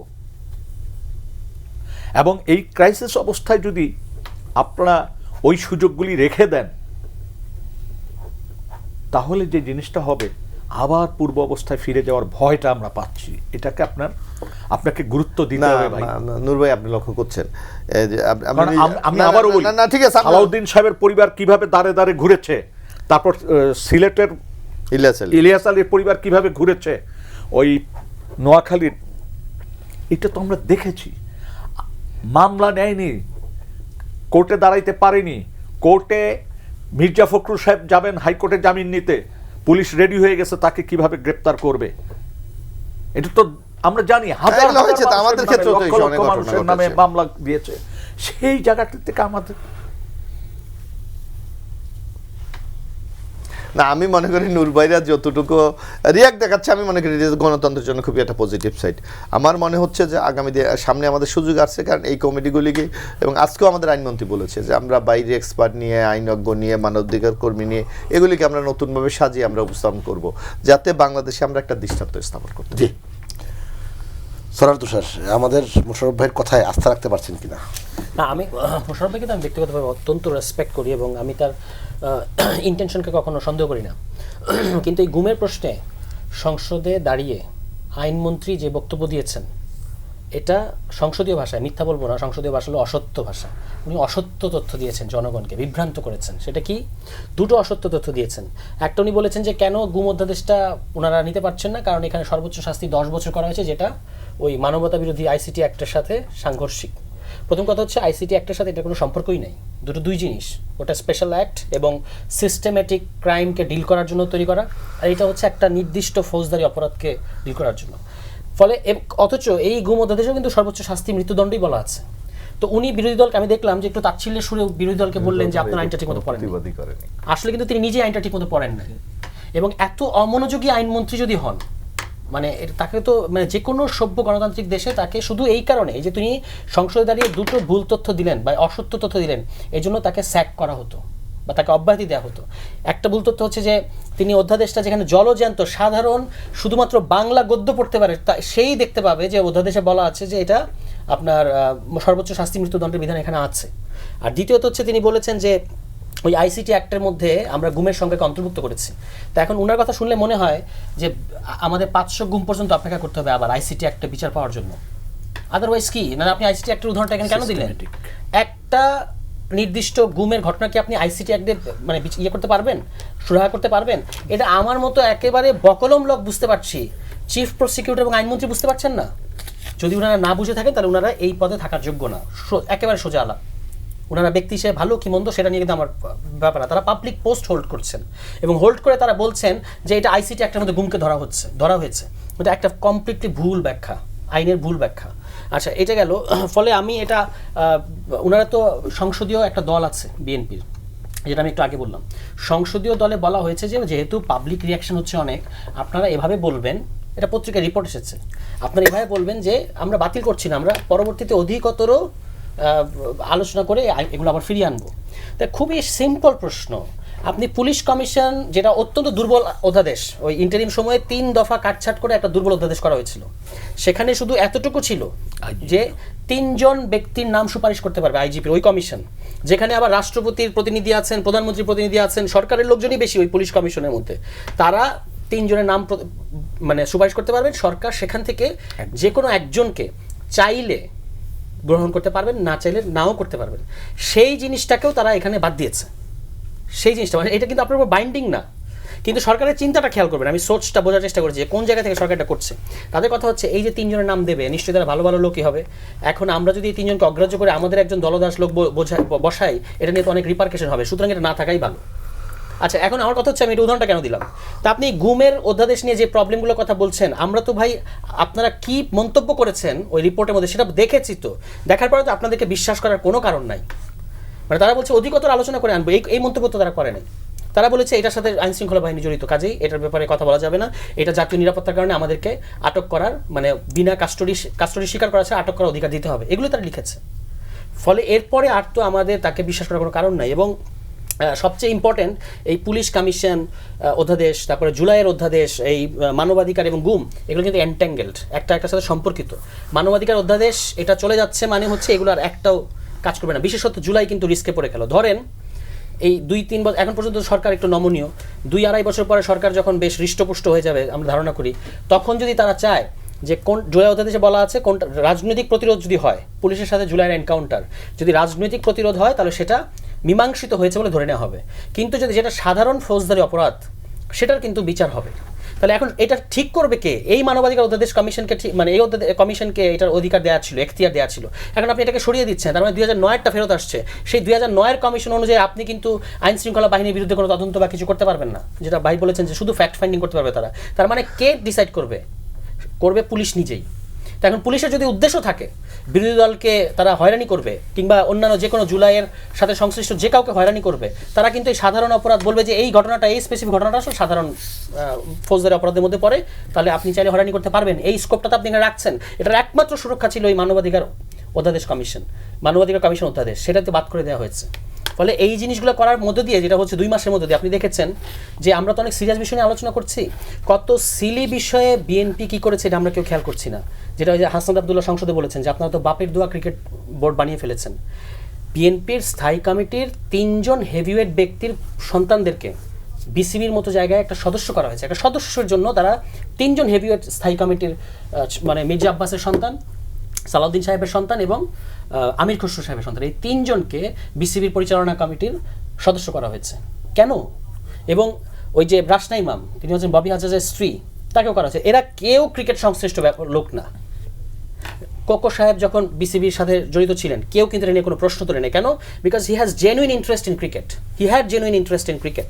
এবং এই ক্রাইসিস অবস্থায় যদি আপনারা ওই সুযোগগুলি রেখে দেন, তাহলে যে জিনিসটা হবে, আবার পূর্ব অবস্থায় ফিরে যাওয়ার ভয়টা আমরা পাচ্ছি। এটাকে আপনাকে গুরুত্ব দিতে হবে ভাই। নূর ভাই, আপনি লক্ষ্য করছেন আমি আবারও বলি, না ঠিক আছে, সালাউদ্দিন সাহেবের পরিবার কিভাবে দাঁড়ে দাঁড়ে ঘুরেছে, তারপর সিলেটের ইলিয়াস আলীর পরিবার কিভাবে ঘুরেছে, ওই নোয়াখালীর, এটা তো আমরা দেখেছি। মামলা নেয়নি, কোর্টে দাঁড়াইতে পারেনি, কোর্টে মির্জা ফখরুল সাহেব যাবেন হাইকোর্টে জামিন নিতে, পুলিশ রেডি হয়ে গেছে তাকে কিভাবে গ্রেপ্তার করবে। এটা তো আমরা জানি, হাজার হাজার আমাদের ক্ষেত্রে লক্ষ লক্ষ মানুষের নামে মামলা দিয়েছে। সেই জায়গাটি থেকে আমাদের না, আমি মনে করি নূর ভাইরা যতটুকু রিয়াক্ট দেখাচ্ছে, আমি মনে করি গণতন্ত্রের জন্য খুবই একটা পজিটিভ সাইড। আমার মনে হচ্ছে যে আগামী সামনে আমাদের সুযোগ আসছে, কারণ এই কমিটিগুলিকে, এবং আজকেও আমাদের আইনমন্ত্রী বলেছে যে আমরা বাইরে এক্সপার্ট নিয়ে, আইনজ্ঞ নিয়ে, মানবাধিকার কর্মী নিয়ে, এগুলিকে আমরা নতুনভাবে সাজিয়ে আমরা উপস্থাপন করব, যাতে বাংলাদেশে আমরা একটা দৃষ্টান্ত স্থাপন করতে পারি। সরার তুষার, আমাদের মোশাররফ ভাইয়ের কথায় আস্থা রাখতে পারছেন কিনা? না, আমি মোশাররফ ভাইকে তো আমি ব্যক্তিগতভাবে অত্যন্ত রেসপেক্ট করি এবং আমি তার ইন্টেনশনকে কখনো সন্দেহ করি না। কিন্তু এই গুমের প্রশ্নে সংসদে দাঁড়িয়ে আইনমন্ত্রী যে বক্তব্য দিয়েছেন, এটা সংসদীয় ভাষায়, মিথ্যা বলবো না, সংসদীয় ভাষা হলো অসত্য ভাষা। উনি অসত্য তথ্য দিয়েছেন, জনগণকে বিভ্রান্ত করেছেন। সেটা কি? দুটো অসত্য তথ্য দিয়েছেন। একটা, উনি বলেছেন যে কেন গুম অধ্যাদেশটা ওনারা নিতে পারছেন না, কারণ এখানে সর্বোচ্চ শাস্তি 10 বছর করা হয়েছে, যেটা ওই মানবতা বিরোধী আইসিটি অ্যাক্টের সাথে সাংঘর্ষিক। প্রথম কথা হচ্ছে, আইসিটি অ্যাক্টের সাথে এটা কোনো সম্পর্কই নেই, দুই জিনিস। ওটা স্পেশাল অ্যাক্ট এবং সিস্টেমেটিক ক্রাইমকে ডিল করার জন্য তৈরি করা, আর এটা হচ্ছে একটা নির্দিষ্ট ফৌজদারি অপরাধকে ডিল করার জন্য। ফলে অথচ এই গুম অধ্যাদেশেও কিন্তু সর্বোচ্চ শাস্তি মৃত্যুদণ্ডই বলা আছে। তো উনি বিরোধী দলকে, আমি দেখলাম যে একটু তাচ্ছিল্যের সুরে বিরোধী দলকে বললেন যে আপনার আইনটা ঠিক মতো পড়েন, আসলে কিন্তু তিনি নিজেই আইনটা ঠিক মতো পড়েন না। এবং এত অমনোযোগী আইনমন্ত্রী যদি হন, মানে তাকে তো, মানে যে কোনো সভ্য গণতান্ত্রিক দেশে তাকে শুধু এই কারণে, এই যে তিনি সংসদে দাঁড়িয়ে দুটো ভুল তথ্য দিলেন বা অসত্য তথ্য দিলেন, এই জন্য তাকে স্যাক করা হতো বা তাকে অব্যাহতি দেওয়া হতো। একটা ভুল তথ্য হচ্ছে যে তিনি অধ্যাদেশটা যেখানে জলজ্যান্ত সাধারণ শুধুমাত্র বাংলা গদ্য পড়তে পারে, সেই দেখতে পাবে যে অধ্যাদেশে বলা আছে যে এটা আপনার সর্বোচ্চ শাস্তি মৃত্যুদণ্ডের বিধান এখানে আছে। আর দ্বিতীয়ত হচ্ছে তিনি বলেছেন যে ওই আইসিটি অ্যাক্টের মধ্যে আমরা গুমের সংখ্যাকে অন্তর্ভুক্ত করেছি। তা এখন ওনার কথা শুনলে মনে হয় যে আমাদের 500 গুম পর্যন্ত অপেক্ষা করতে হবে আবার আইসিটি অ্যাক্টে বিচার পাওয়ার জন্য। আদারওয়াইজ কি না, আপনি আইসিটি অ্যাক্টের উদাহরণটা এখানে কেন দিলেন? একটা নির্দিষ্ট গুমের ঘটনা কি আপনি আইসিটি অ্যাক্টে মানে ইয়ে করতে পারবেন, সুরাহা করতে পারবেন? এটা আমার মতো একেবারে বকলম লোক বুঝতে পারছি, চিফ প্রসিকিউটর এবং আইনমন্ত্রী বুঝতে পারছেন না। যদি ওনারা না বুঝে থাকেন তাহলে ওনারা এই পদে থাকার যোগ্য না, একেবারে সোজা আলাপ। ওনারা ব্যক্তি হিসেবে ভালো কি মন্দ সেটা নিয়ে কিন্তু আমার ব্যাপার না। তারা পাবলিক পোস্ট হোল্ড করছেন এবং হোল্ড করে তারা বলছেন যে এটা আইসিটি অ্যাক্টের মধ্যে গুমকে ধরা হয়েছে। এটা একটা কমপ্লিটলি ভুল ব্যাখ্যা, আইনের ভুল ব্যাখ্যা। আচ্ছা, এটা গেল। ফলে আমি এটা, ওনারা তো সংসদীয় একটা দল আছে বিএনপির, যেটা আমি একটু আগে বললাম। সংসদীয় দলে বলা হয়েছে যে যেহেতু পাবলিক রিয়াকশন হচ্ছে অনেক, আপনারা এভাবে বলবেন, এটা পত্রিকায় রিপোর্ট এসেছে, আপনারা এভাবে বলবেন যে আমরা বাতিল করছি না, আমরা পরবর্তীতে অধিকতর আলোচনা করে এগুলো আবার ফিরিয়ে আনবো। তাই খুবই সিম্পল প্রশ্ন, আপনি পুলিশ কমিশন, যেটা অত্যন্ত দুর্বল অধ্যাদেশ, ওই ইন্টারিম সময়ে 3 দফা কাটছাট করে একটা দুর্বল অধ্যাদেশ করা হয়েছিল, সেখানে শুধু এতটুকু ছিল যে 3 জন ব্যক্তির নাম সুপারিশ করতে পারবে আইজিপির ওই কমিশন, যেখানে আবার রাষ্ট্রপতির প্রতিনিধি আছেন, প্রধানমন্ত্রীর প্রতিনিধি আছেন, সরকারের লোকজনই বেশি ওই পুলিশ কমিশনের মধ্যে। তারা 3 জনের নাম মানে সুপারিশ করতে পারবেন। সরকার সেখান থেকে যে কোনো একজনকে চাইলে গ্রহণ করতে পারবেন, না চাইলে নাও করতে পারবেন। সেই জিনিসটাকেও তারা এখানে বাদ দিয়েছে। সেই জিনিসটা মানে এটা কিন্তু আপনার উপর বাইন্ডিং না, কিন্তু সরকারের চিন্তাটা খেয়াল করবেন। আমি সোচটা বোঝার চেষ্টা করছি যে কোন জায়গা থেকে সরকারটা করছে। তাদের কথা হচ্ছে এই যে 3 জনের নাম দেবে, নিশ্চয়ই তারা ভালো ভালো লোকই হবে। এখন আমরা যদি এই 3 জনকে অগ্রাহ্য করে আমাদের একজন দলদাস লোক বসাই, এটা নিয়ে তো অনেক রিপারকেশন হবে, সুতরাং এটা না থাকাই ভালো। আচ্ছা, এখন আমার কথা হচ্ছে আমি এটা উদাহরণটা কেন দিলাম, তা আপনি গুমের অধ্যাদেশ নিয়ে যে প্রবলেমগুলোর কথা বলছেন, আমরা তো ভাই আপনারা কি মন্তব্য করেছেন ওই রিপোর্টের মধ্যে সেটা দেখেছি, তো দেখার পরে তো আপনাদেরকে বিশ্বাস করার কোনো কারণ নাই। মানে তারা বলছে অধিকতর আলোচনা করে আনবো, এই মন্তব্য তো তারা করে নাই। তারা বলেছে এটার সাথে আইন শৃঙ্খলা বাহিনী জড়িত, কাজেই এটার ব্যাপারে কথা বলা যাবে না, এটা জাতীয় নিরাপত্তার কারণে আমাদেরকে আটক করার মানে বিনা কাস্টডি স্বীকার করা ছাড়া আটক করার অধিকার দিতে হবে, এগুলো তারা লিখেছে। ফলে এরপরে আর তো আমাদের তাকে বিশ্বাস করার কোনো কারণ নাই। এবং সবচেয়ে ইম্পর্টেন্ট এই পুলিশ কমিশন অধ্যাদেশ, তারপরে জুলাইয়ের অধ্যাদেশ, এই মানবাধিকার এবং গুম, এগুলো কিন্তু এনট্যাঙ্গেলড, একটার সাথে সম্পর্কিত। মানবাধিকার অধ্যাদেশ এটা চলে যাচ্ছে মানে হচ্ছে এগুলো আর একটাও কাজ করবে না। বিশেষত জুলাই কিন্তু রিস্কে পড়ে গেল। ধরেন এই 2-3 বছর এখন পর্যন্ত সরকার একটু নমনীয়, 2-2.5 বছর পরে সরকার যখন বেশ হৃষ্টপুষ্ট হয়ে যাবে আমরা ধারণা করি, তখন যদি তারা চায় যে কোন জুলাই অধ্যাদেশে বলা আছে কোনটা রাজনৈতিক প্রতিরোধ যদি হয়, পুলিশের সাথে জুলাইয়ের এনকাউন্টার যদি রাজনৈতিক প্রতিরোধ হয় তাহলে সেটা মীমাংসিত হয়েছে বলে ধরে নেওয়া হবে। কিন্তু যদি যেটা সাধারণ ফৌজদারি অপরাধ সেটার কিন্তু বিচার হবে। তাহলে এখন এটা ঠিক করবে কে? এই মানবাধিকার অধ্যাদেশ কমিশনকে মানে এই কমিশনকে এটার অধিকার দেওয়া ছিল, এখতিয়ার দেওয়া ছিল। এখন আপনি এটাকে সরিয়ে দিচ্ছেন, তার মানে 2009-টা ফেরত আসছে। সেই 2009-এর কমিশন অনুযায়ী আপনি কিন্তু আইন শৃঙ্খলা বাহিনীর বিরুদ্ধে কোনো তদন্ত বা কিছু করতে পারবেন না, যেটা ভাই বলেছেন যে শুধু ফ্যাক্ট ফাইন্ডিং করতে পারবে তারা। তার মানে কে ডিসাইড করবে? করবে পুলিশ নিজেই। তো এখন পুলিশের যদি উদ্দেশ্য থাকে বিরোধী দলকে তারা হয়রানি করবে কিংবা অন্যান্য যে কোনো জুলাইয়ের সাথে সংশ্লিষ্ট যে কাউকে হয়রানি করবে, তারা কিন্তু এই সাধারণ অপরাধ বলবে যে এই ঘটনাটা, এই স্পেসিফিক ঘটনাটা আসলে সাধারণ ফৌজদারি অপরাধের মধ্যে পড়ে, তাহলে আপনি চাইলে হয়রানি করতে পারবেন। এই স্কোপটা তো আপনি এখানে রাখছেন। এটার একমাত্র সুরক্ষা ছিল এই মানবাধিকার অধ্যাদেশ কমিশন, মানবাধিকার কমিশন অধ্যাদেশ, সেটাতে বাদ করে দেওয়া হয়েছে। ফলে এই জিনিসগুলো করার মধ্য দিয়ে যেটা হচ্ছে 2 মাসের মধ্যে দিয়ে আপনি দেখেছেন যে আমরা তো অনেক সিরিয়াস বিষয় নিয়ে আলোচনা করছি, কত সিলি বিষয়ে বিএনপি কি করেছে এটা আমরা কেউ খেয়াল করছি না। যেটা ওই যে হাসান আব্দুল্লাহ সংসদে বলেছেন যে আপনারা তো বাপের দোয়া ক্রিকেট বোর্ড বানিয়ে ফেলেছেন। বিএনপির স্থায়ী কমিটির 3 জন হেভিওয়েট ব্যক্তির সন্তানদেরকে বিসিবির মতো জায়গায় একটা সদস্য করা হয়েছে। একটা সদস্যের জন্য তারা 3 জন হেভিওয়েট স্থায়ী কমিটির মানে মির্জা আব্বাসের সন্তান, সালাউদ্দিন সাহেবের সন্তান এবং আমির খসরু সাহেবের সন্তান, এই 3 জনকে বিসিবির পরিচালনা কমিটির সদস্য করা হয়েছে। কেন? এবং ওই যে রাশনা ইমাম, তিনি হচ্ছেন ববি হাজাজের স্ত্রী, তাকেও করা হয়েছে। এরা কেউ ক্রিকেট সংশ্লিষ্ট লোক না। কোকো সাহেব যখন বিসিবির সাথে জড়িত ছিলেন কেউ কিন্তু এটা নিয়ে কোনো প্রশ্ন তোলে না। কেন? Because he has genuine interest in cricket, he had genuine interest in cricket.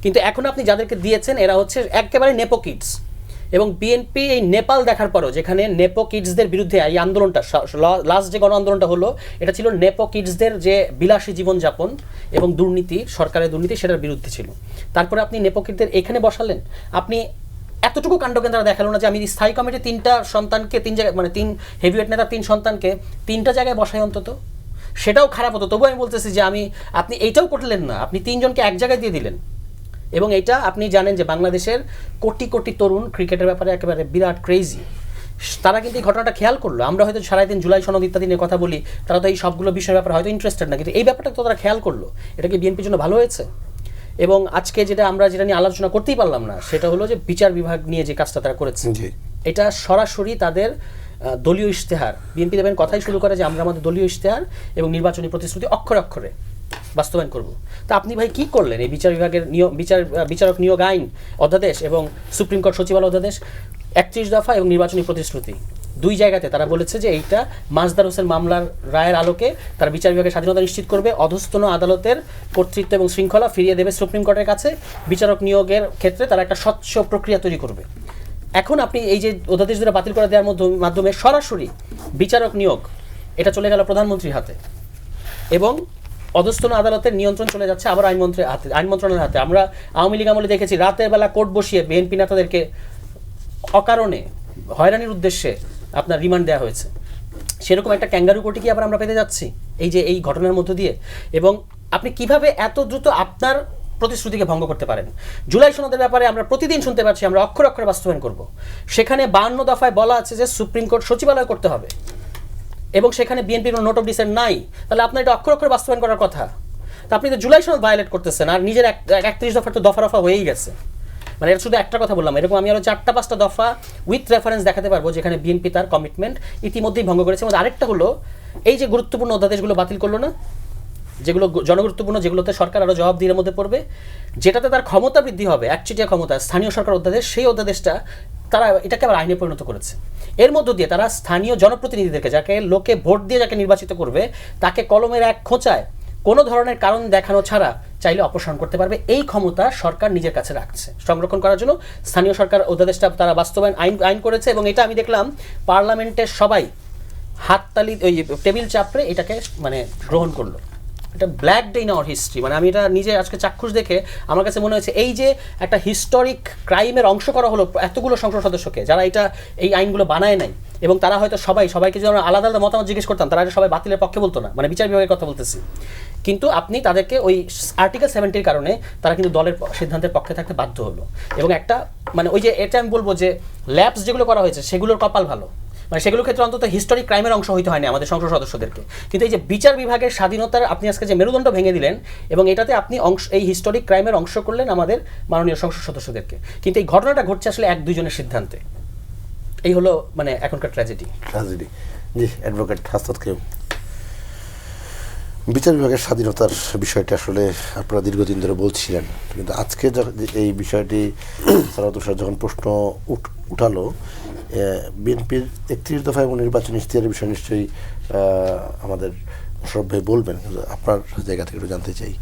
কিন্তু এখন আপনি যাদেরকে দিয়েছেন এরা হচ্ছে একেবারে নেপো কিডস। এবং বিএনপি এই নেপাল দেখার পরও, যেখানে নেপো কিডসদের বিরুদ্ধে এই আন্দোলনটা, লাস্ট যে গণ আন্দোলনটা হলো, এটা ছিল নেপো কিডসদের যে বিলাসী জীবনযাপন এবং দুর্নীতি, সরকারের দুর্নীতি, সেটার বিরুদ্ধে ছিল। তারপরে আপনি নেপো কিডসদের এখানে বসালেন। আপনি এতটুকু কাণ্ডজ্ঞান তারা দেখালো না যে আমি স্থায়ী কমিটি 3টা সন্তানকে 3 জায়গায়, মানে 3 হেভিওয়েট নেতার 3 সন্তানকে 3টা জায়গায় বসাই অন্তত, সেটাও খারাপ হতো। তবুও আমি বলতেছি যে আপনি এইটাও করলেন না, আপনি 3 জনকে এক জায়গায় দিয়ে দিলেন। এবং এইটা আপনি জানেন যে বাংলাদেশের কোটি কোটি তরুণ ক্রিকেটের ব্যাপারে একেবারে বিরাট ক্রেজি। তারা কিন্তু এই ঘটনাটা খেয়াল করলো। আমরা হয়তো সারাদিন জুলাই সনদ ইত্যাদি নিয়ে কথা বলি, তারা তো এই সবগুলো বিষয়ের ব্যাপারে হয়তো ইন্টারেস্টেড না, কিন্তু এই ব্যাপারটা তো তারা খেয়াল করলো। এটা কি বিএনপির জন্য ভালো হয়েছে? এবং আজকে যেটা নিয়ে আলোচনা করতেই পারলাম না, সেটা হলো যে বিচার বিভাগ নিয়ে যে কাজটা তারা করেছে, এটা সরাসরি তাদের দলীয় ইশতেহার। বিএনপি দেবেন কথাই শুরু করে যে আমরা আমাদের দলীয় ইশতেহার এবং নির্বাচনী প্রতিশ্রুতি অক্ষরে অক্ষরে বাস্তবায়ন করব। তা আপনি ভাই কি করলেন? এই বিচার বিভাগের বিচারক নিয়োগ আইন অধ্যাদেশ এবং সুপ্রিম কোর্ট সচিবালয় অধ্যাদেশ 31 দফা এবং নির্বাচনী প্রতিশ্রুতি, 2 জায়গাতে তারা বলেছে যে এইটা মাজদার হোসেন মামলার রায়ের আলোকে তারা বিচার বিভাগের স্বাধীনতা নিশ্চিত করবে, অধস্তন আদালতের কর্তৃত্ব এবং শৃঙ্খলা ফিরিয়ে দেবে সুপ্রিম কোর্টের কাছে, বিচারক নিয়োগের ক্ষেত্রে তারা একটা স্বচ্ছ প্রক্রিয়া তৈরি করবে। এখন আপনি এই যে অধ্যাদেশ দুটো বাতিল করে দেওয়ার মাধ্যমে সরাসরি বিচারক নিয়োগ এটা চলে গেল প্রধানমন্ত্রীর হাতে এবং অধস্তন আদালতের নিয়ন্ত্রণ চলে যাচ্ছে আবার আইন মন্ত্রণালয়ের হাতে। আমরা আওয়ামী লীগ আমলে দেখেছি রাতের বেলা কোর্ট বসিয়ে বিএনপি নেতাদেরকে অকারণে হয়রানির উদ্দেশ্যে আপনার রিমান্ড দেওয়া হয়েছে। সেরকম একটা ক্যাঙ্গারু কোর্টে কি আবার আমরা পেতে যাচ্ছি এই ঘটনার মধ্য দিয়ে? এবং আপনি কিভাবে এত দ্রুত আপনার প্রতিশ্রুতিকে ভঙ্গ করতে পারেন? জুলাই সনদের ব্যাপারে আমরা প্রতিদিন শুনতে পাচ্ছি আমরা অক্ষরে অক্ষরে বাস্তবায়ন করব। সেখানে 52 দফায় বলা আছে যে সুপ্রিম কোর্ট সচিবালয় করতে হবে এবং সেখানে বিএনপির কোনো নোট অফ ডিসেন্ট নাই। তাহলে আপনার এটা অক্ষরে অক্ষরে বাস্তবায়ন করার কথা। তা আপনি তো জুলাই সনদ ভায়োলেট করতেছেন, আর নিজের 31 দফার তো দফা রফা হয়েই গেছে। মানে এটা শুধু একটা কথা বললাম, এরকম আমি আরও 4-5টা দফা উইথ রেফারেন্স দেখাতে পারবো যেখানে বিএনপি তার কমিটমেন্ট ইতিমধ্যেই ভঙ্গ করেছে। এবং আরেকটা হলো এই যে গুরুত্বপূর্ণ অধ্যাদেশগুলো বাতিল করলো না, যেগুলো জনগুরুত্বপূর্ণ, যেগুলোতে সরকার আরও জবাবদিহির মধ্যে পড়বে, যেটাতে তার ক্ষমতা বৃদ্ধি হবে, একচেটিয়া ক্ষমতা, স্থানীয় সরকার অধ্যাদেশ, সেই অধ্যাদেশটা তারা এটাকে আবার আইনে পরিণত করেছে। এর মধ্য দিয়ে তারা স্থানীয় জনপ্রতিনিধিদেরকে, যাকে লোকে ভোট দিয়ে যাকে নির্বাচিত করবে, তাকে কলমের এক খোঁচায় কোনো ধরনের কারণ দেখানো ছাড়া চাইলে অপসারণ করতে পারবে। এই ক্ষমতা সরকার নিজের কাছে রাখছে সংরক্ষণ করার জন্য। স্থানীয় সরকার অধ্যাদেশটা তারা বাস্তবায়ন আইন করেছে, এবং এটা আমি দেখলাম পার্লামেন্টের সবাই হাততালি, ওই টেবিল চাপড়ে এটাকে মানে গ্রহণ করলো। এটা black day in our history, মানে আমি এটা নিজে আজকে চাক্ষুষ দেখে আমার কাছে মনে হয়েছে এই যে একটা হিস্টোরিক ক্রাইমের অংশ করা হলো এতগুলো সংসদ সদস্যকে, যারা এই আইনগুলো বানায় নাই, এবং তারা হয়তো সবাইকে যদি আমরা আলাদা আলাদা মতামত জিজ্ঞেস করতাম, তারা সবাই বাতিলের পক্ষে বলতো না, মানে বিচার বিভাগের কথা বলতেছি। কিন্তু আপনি তাদেরকে ওই আর্টিকেল 70-র কারণে তারা কিন্তু দলের সিদ্ধান্তের পক্ষে থাকতে বাধ্য হলো। এবং একটা মানে ওই যে এটা আমি বলবো যে ল্যাপস যেগুলো করা হয়েছে সেগুলোর কপাল ভালো, মানে সেগুলোর ক্ষেত্রে অন্তত হিস্টোরিক ক্রাইমের অংশ হইতে হয়নি আমাদের সংসদ সদস্যদেরকে। কিন্তু এই যে বিচার বিভাগের স্বাধীনতার আপনি আজকে যে মেরুদণ্ড ভেঙে দিলেন, এবং এটাতে আপনি এই হিস্টোরিক ক্রাইমের অংশ করলেন আমাদের মাননীয় সংসদ সদস্যদেরকে। কিন্তু এই ঘটনাটা ঘটছে আসলে 1-2 জনের সিদ্ধান্তে। এই হলো মানে এখনকার ট্র্যাজেডি। জি, অ্যাডভোকেট হাসনাত কেউ, বিচার বিভাগের স্বাধীনতার বিষয়টা আসলে আপনারা দীর্ঘদিন ধরে বলছিলেন, কিন্তু আজকে এই বিষয়টি সালাওয়াত তুষার যখন প্রশ্ন উঠালো, বিএনপির 31 দফা এবং নির্বাচন ইশতেহারের বিষয় নিশ্চয়ই আমাদের মোশাররফ ভাই বলবেন, আপনার জায়গা থেকে একটু জানতে চাই,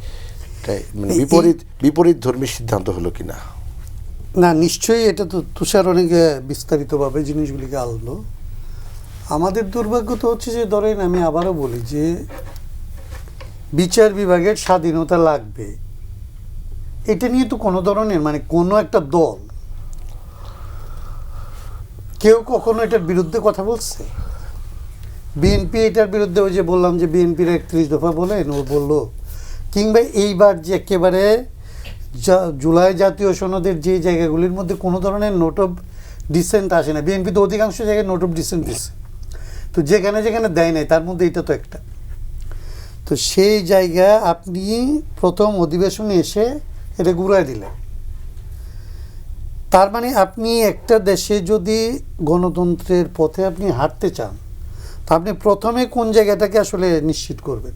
মানে বিপরীত ধর্মী সিদ্ধান্ত হলো কিনা? না, নিশ্চয়ই এটা তো তুষার অনেক বিস্তারিতভাবে জিনিসগুলিকে আনলো। আমাদের দুর্ভাগ্য তো হচ্ছে যে ধরেন আমি আবারও বলি যে বিচার বিভাগের স্বাধীনতা লাগবে, এটা নিয়ে তো কোনো ধরনের মানে কোনো একটা দল কেউ কখনো এটার বিরুদ্ধে কথা বলছে? বিএনপি এটার বিরুদ্ধে, ওই যে বললাম যে বিএনপির 31 দফা বলেন ও বললো, কিংবা এইবার যে একেবারে জুলাই জাতীয় সনদের যে জায়গাগুলির মধ্যে কোনো ধরনের নোট অফ ডিসেন্ট আসে না, বিএনপি তো অধিকাংশ জায়গায় নোট অফ ডিসেন্ট দিচ্ছে, তো যেখানে যেখানে দেয় নাই তার মধ্যে এটা তো একটা। তো সেই জায়গা আপনি প্রথম অধিবেশনে এসে এটা ঘুরাই দিলেন, তার মানে আপনি একটা দেশে যদি গণতন্ত্রের পথে আপনি হাঁটতে চান, তা আপনি প্রথমে কোন জায়গাটাকে আসলে নিশ্চিত করবেন?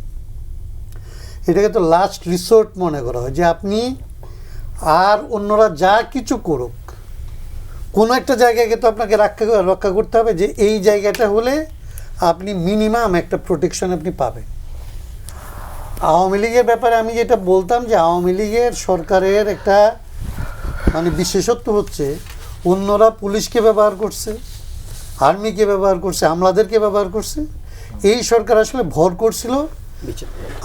এটাকে তো লাস্ট রিসোর্ট মনে করা হয়, যে আপনি আর অন্যরা যা কিছু করুক কোনো একটা জায়গাকে তো আপনাকে রক্ষা করতে হবে, যে এই জায়গাটা হলে আপনি মিনিমাম একটা প্রোটেকশন আপনি পাবেন। আওয়ামী লীগের ব্যাপারে আমি যেটা বলতাম, যে আওয়ামী লীগের সরকারের একটা মানে বিশেষত্ব হচ্ছে অন্যরা পুলিশকে ব্যবহার করছে, আর্মিকে ব্যবহার করছে, আমলাদেরকে ব্যবহার করছে, এই সরকার আসলে ভর করছিল,